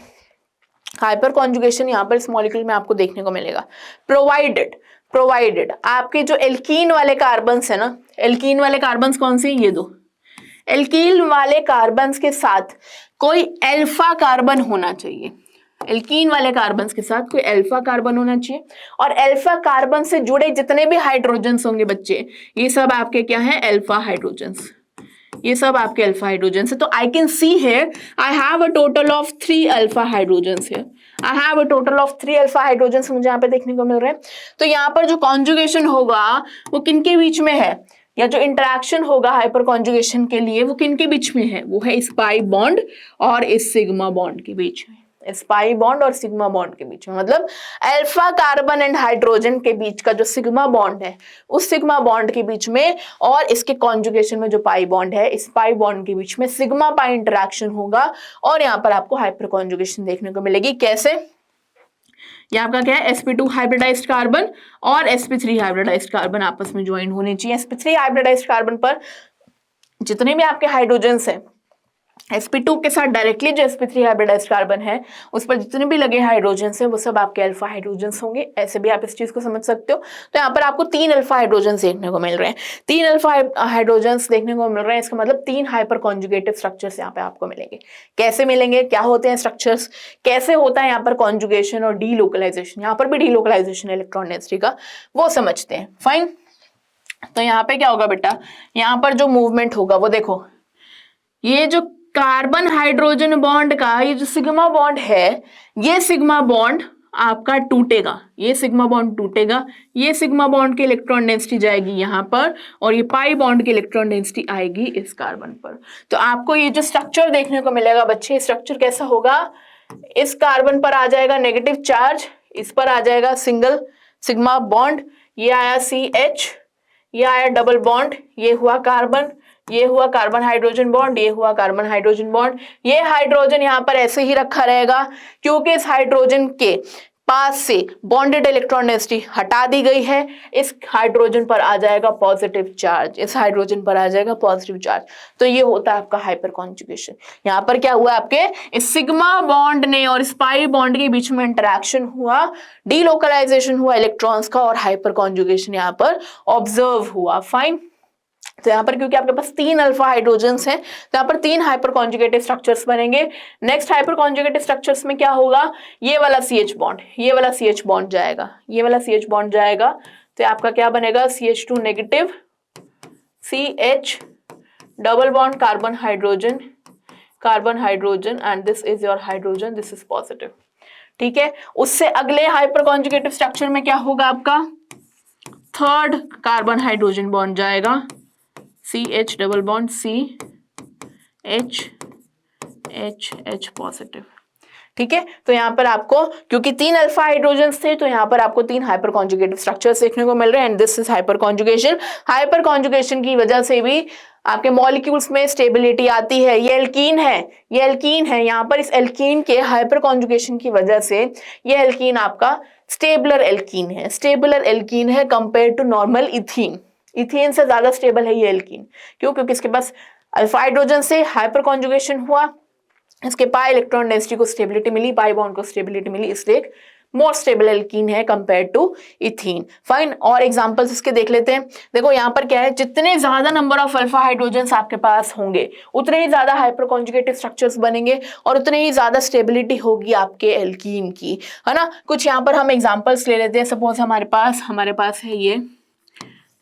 हाइपर कॉन्जुगेशन यहाँ पर इस मॉलिक्यूल में आपको देखने को मिलेगा प्रोवाइडेड आपके जो एल्कीन वाले कार्बन्स है ना, एल्कीन वाले कार्बन्स कौन से, ये दो एल्कीन वाले कार्बन्स के साथ कोई अल्फा कार्बन होना चाहिए. एल्कीन वाले कार्बन्स के साथ कोई अल्फा कार्बन होना चाहिए. और अल्फा कार्बन से जुड़े जितने भी हाइड्रोजन्स होंगे बच्चे, ये सब आपके क्या है, अल्फा हाइड्रोजन्स. ये सब आपके अल्फा हाइड्रोजन है. तो I can see here I have a total of 3 alpha hydrogens here. I have a total of 3 alpha hydrogens मुझे यहाँ पे देखने को मिल रहे हैं. तो यहाँ पर जो कॉन्जुगेशन होगा वो किनके बीच में है, या जो इंटरेक्शन होगा हाइपर कॉन्जुगेशन के लिए वो किनके बीच में है, वो है इस पाई बॉन्ड और इस सिग्मा बॉन्ड के बीच में. इस पाई बॉन्ड और सिग्मा बॉन्ड के बीच में, मतलब अल्फा कार्बन एंड हाइड्रोजन के बीच का जो सिग्मा बॉन्ड है, उस सिग्मा बॉन्ड के बीच में और इसके कॉन्जुगेशन में जो पाई बॉन्ड है, इस पाई बॉन्ड के बीच में सिग्मा पाई इंटरेक्शन होगा और यहाँ पर आपको हाइपर कॉन्जुगेशन देखने को मिलेगी. कैसे, ये आपका क्या है, sp2 हाइब्रिडाइज्ड कार्बन और sp3 हाइब्रिडाइज्ड कार्बन आपस में ज्वाइन होने चाहिए. sp3 हाइब्रिडाइज्ड कार्बन पर जितने भी आपके हाइड्रोजन्स हैं, sp2 के साथ डायरेक्टली जो sp3 हाइब्रिडाइज्ड कार्बन है उस पर जितने भी लगे हाइड्रोजन्स हैं वो सब आपके अल्फा हाइड्रोजन्स होंगे. ऐसे भी आप इस चीज को समझ सकते हो. तो यहाँ पर आपको 3 अल्फा हाइड्रोजन्स देखने को मिल रहे हैं. 3 अल्फा हाइड्रोजन्स देखने को मिल रहे हैं, इसका मतलब 3 हाइपर कॉन्जुगेटिव स्ट्रक्चर्स यहाँ पे आपको मिलेंगे. कैसे मिलेंगे, क्या होते हैं स्ट्रक्चर्स, कैसे होता है यहाँ पर कॉन्जुगेशन और डीलोकलाइजेशन, यहाँ पर भी डीलोकलाइजेशन इलेक्ट्रॉन डेंसिटी का, वो समझते हैं. फाइन. तो यहाँ पे क्या होगा बेटा, यहाँ पर जो मूवमेंट होगा वो देखो, ये जो कार्बन हाइड्रोजन बॉन्ड का ये जो सिग्मा बॉन्ड है, ये सिग्मा बॉन्ड आपका टूटेगा, ये सिग्मा बॉन्ड टूटेगा, ये सिग्मा बॉन्ड की इलेक्ट्रॉन डेंसिटी जाएगी यहाँ पर और ये पाई बॉन्ड की इलेक्ट्रॉन डेंसिटी आएगी इस कार्बन पर. तो आपको ये जो स्ट्रक्चर देखने को मिलेगा बच्चे, स्ट्रक्चर कैसा होगा, इस कार्बन पर आ जाएगा नेगेटिव चार्ज, इस पर आ जाएगा सिंगल सिग्मा बॉन्ड, ये आया CH, ये आया डबल बॉन्ड, ये हुआ कार्बन, ये हुआ कार्बन हाइड्रोजन बॉन्ड, ये हुआ कार्बन हाइड्रोजन बॉन्ड. ये हाइड्रोजन यहाँ पर ऐसे ही रखा रहेगा क्योंकि इस हाइड्रोजन के पास से बॉन्डेड इलेक्ट्रॉन डेंसिटी हटा दी गई है. इस हाइड्रोजन पर आ जाएगा पॉजिटिव चार्ज, इस हाइड्रोजन पर आ जाएगा पॉजिटिव चार्ज. तो ये होता है आपका हाइपर कॉन्जुगेशन. यहाँ पर क्या हुआ, आपके इस सिग्मा बॉन्ड ने और इस पाई बॉन्ड के बीच में इंटरेक्शन हुआ, डीलोकलाइजेशन हुआ इलेक्ट्रॉन्स का और हाइपर कॉन्जुगेशन यहाँ पर ऑब्जर्व हुआ. फाइन. तो यहाँ पर क्योंकि आपके पास 3 अल्फा हाइड्रोजन्स हैं तो यहाँ पर 3 हाइपर कॉन्जुगेटिव स्ट्रक्चर्स बनेंगे. नेक्स्ट हाइपर कॉन्जुगेटिव स्ट्रक्चर्स में क्या होगा, ये वाला CH बॉन्ड, ये वाला CH बॉन्ड जाएगा, ये वाला CH बॉन्ड जाएगा. तो आपका क्या बनेगा, CH2 negative, CH double bond carbon hydrogen and this is your hydrogen, this is positive. ठीक है. उससे अगले हाइपर कॉन्जुगेटिव स्ट्रक्चर में क्या होगा, आपका 3rd कार्बन हाइड्रोजन बॉन्ड जाएगा, CH double bond CH positive. ठीक है, तो यहाँ पर आपको क्योंकि 3 अल्फा हाइड्रोजन्स थे तो यहाँ पर आपको 3 हाइपर कॉन्जुगेटिव स्ट्रक्चर्स देखने को मिल रहे हैं and this is hyper conjugation. Hyper conjugation की वजह से भी आपके मॉलिक्यूल्स में स्टेबिलिटी आती है। ये एल्कीन है, ये एल्कीन है, यहाँ पर इस एल्कीन के हाइपर कॉन्जुगेशन की वजह से ये एल्कीन आपका स्टेबलर एल्कीन है, स्टेबलर एल्कीन है compare to normal ethene. Ethene से ज्यादा स्टेबल है ये एल्कीन। क्यों? क्योंकि इसके पास अल्फा हाइड्रोजन से हाइपर कॉन्जुगेशन हुआ, इसके पाई इलेक्ट्रॉन डेंसिटी को स्टेबिलिटी मिली, पाई बॉन्ड को स्टेबिलिटी मिली, इसलिए मोर स्टेबल एल्कीन है कंपेयर टू इथीन। फाइन, और एग्जांपल्स इसके देख लेते हैं। देखो यहाँ पर क्या है, जितने ज्यादा नंबर ऑफ अल्फा हाइड्रोजन्स आपके पास होंगे उतने ही ज्यादा हाइपर कॉन्जुगेटिव स्ट्रक्चर्स बनेंगे और उतने ही ज्यादा स्टेबिलिटी होगी आपके एल्कीन की, है ना। कुछ यहाँ पर हम एग्जांपल्स ले लेते हैं। सपोज हमारे पास है ये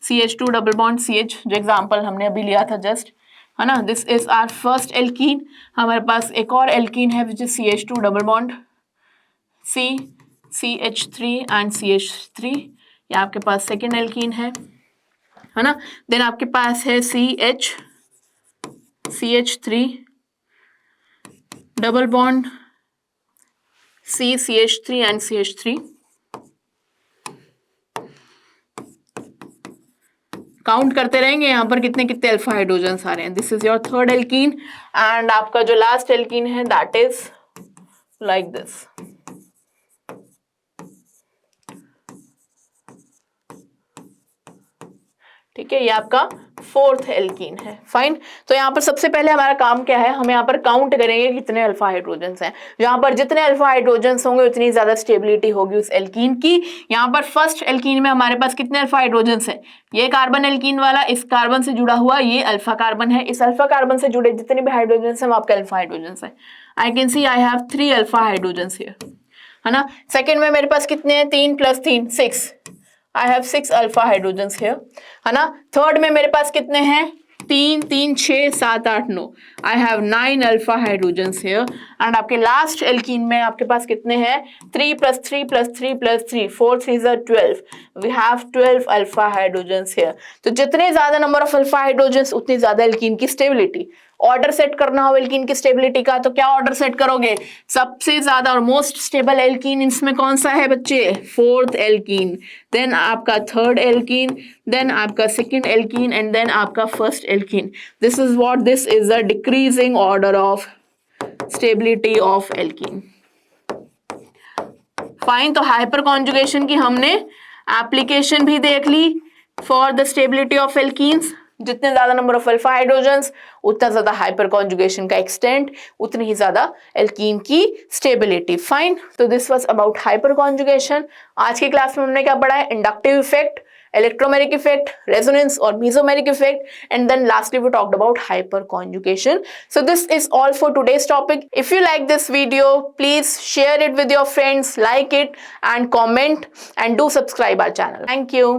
CH2 डबल बॉन्ड CH, जो एग्जांपल हमने अभी लिया था जस्ट, है ना। This is our first alkene. हमारे पास एक और एल्कीन है which is CH2 double bond CH3 and CH3, ये आपके पास सेकेंड एल्कीन है ना। देन आपके पास है CH3 double bond CH3 and CH3। Count करते रहेंगे यहाँ पर कितने कितने अल्फा हाइड्रोजन्स आ रहे हैं। This is your third alkene and आपका जो लास्ट एल्कीन है दैट इज लाइक दिस। ठीक है, ये आपका फोर्थ एल्कीन है। फाइन, तो यहाँ पर सबसे पहले हमारा काम क्या है, हम यहाँ पर काउंट करेंगे कितने अल्फा हाइड्रोजन्स हैं। यहाँ पर जितने अल्फा हाइड्रोजन्स होंगे उतनी ज्यादा स्टेबिलिटी होगी उस एल्कीन की। यहाँ पर फर्स्ट एल्कीन में हमारे पास कितने अल्फा हाइड्रोजन्स हैं, ये कार्बन एल्कीन वाला, इस कार्बन से जुड़ा हुआ ये अल्फा कार्बन है, इस अल्फा कार्बन से जुड़े जितने भी हाइड्रोजन्स हैं वो आपके अल्फा हाइड्रोजन्स हैं। I can see I have 3 alpha hydrogens here, है ना। सेकेंड में मेरे पास कितने हैं, 3 + 3 6, I have 6 alpha hydrogens here, है ना। थर्ड में मेरे पास कितने हैं, 3 3 6 7 8 9, I have 9 alpha hydrogens here and आपके लास्ट एल्कीन में आपके पास कितने हैं, 3 + 3 + 3 + 3 4 3 12, we have 12 alpha hydrogens here। तो जितने ज्यादा नंबर ऑफ अल्फा हाइड्रोजन्स उतनी ज्यादा एल्कीन की स्टेबिलिटी। ऑर्डर सेट करना हो एल्कीन की स्टेबिलिटी का तो क्या ऑर्डर सेट करोगे, सबसे ज्यादा और मोस्ट स्टेबल एल्कीन इसमें कौन सा है बच्चे, फोर्थ एल्कीन, देन आपका थर्ड एल्कीन, देन आपका सेकंड एल्कीन एंड देन आपका first alkene. This is what, this is the decreasing order of stability of alkene. Fine, तो हाइपर कॉन्जुगेशन की हमने एप्लीकेशन भी देख ली for the stability of alkenes. जितने ज्यादा नंबर ऑफ अल्फा हाइड्रोजन्स उतना ज्यादा हाइपर कॉन्जुगेशन का एक्सटेंट, उतनी ही ज्यादा एल्कीन की स्टेबिलिटी। फाइन, तो this was about hyper conjugation. आज की क्लास में हमने क्या पढ़ा है, inductive effect, electromeric effect, resonance or mesomeric effect, and then lastly we talked about hyperconjugation. So this is all for today's topic. If you like this video, please share it with your friends, like it and comment and do subscribe our channel. Thank you.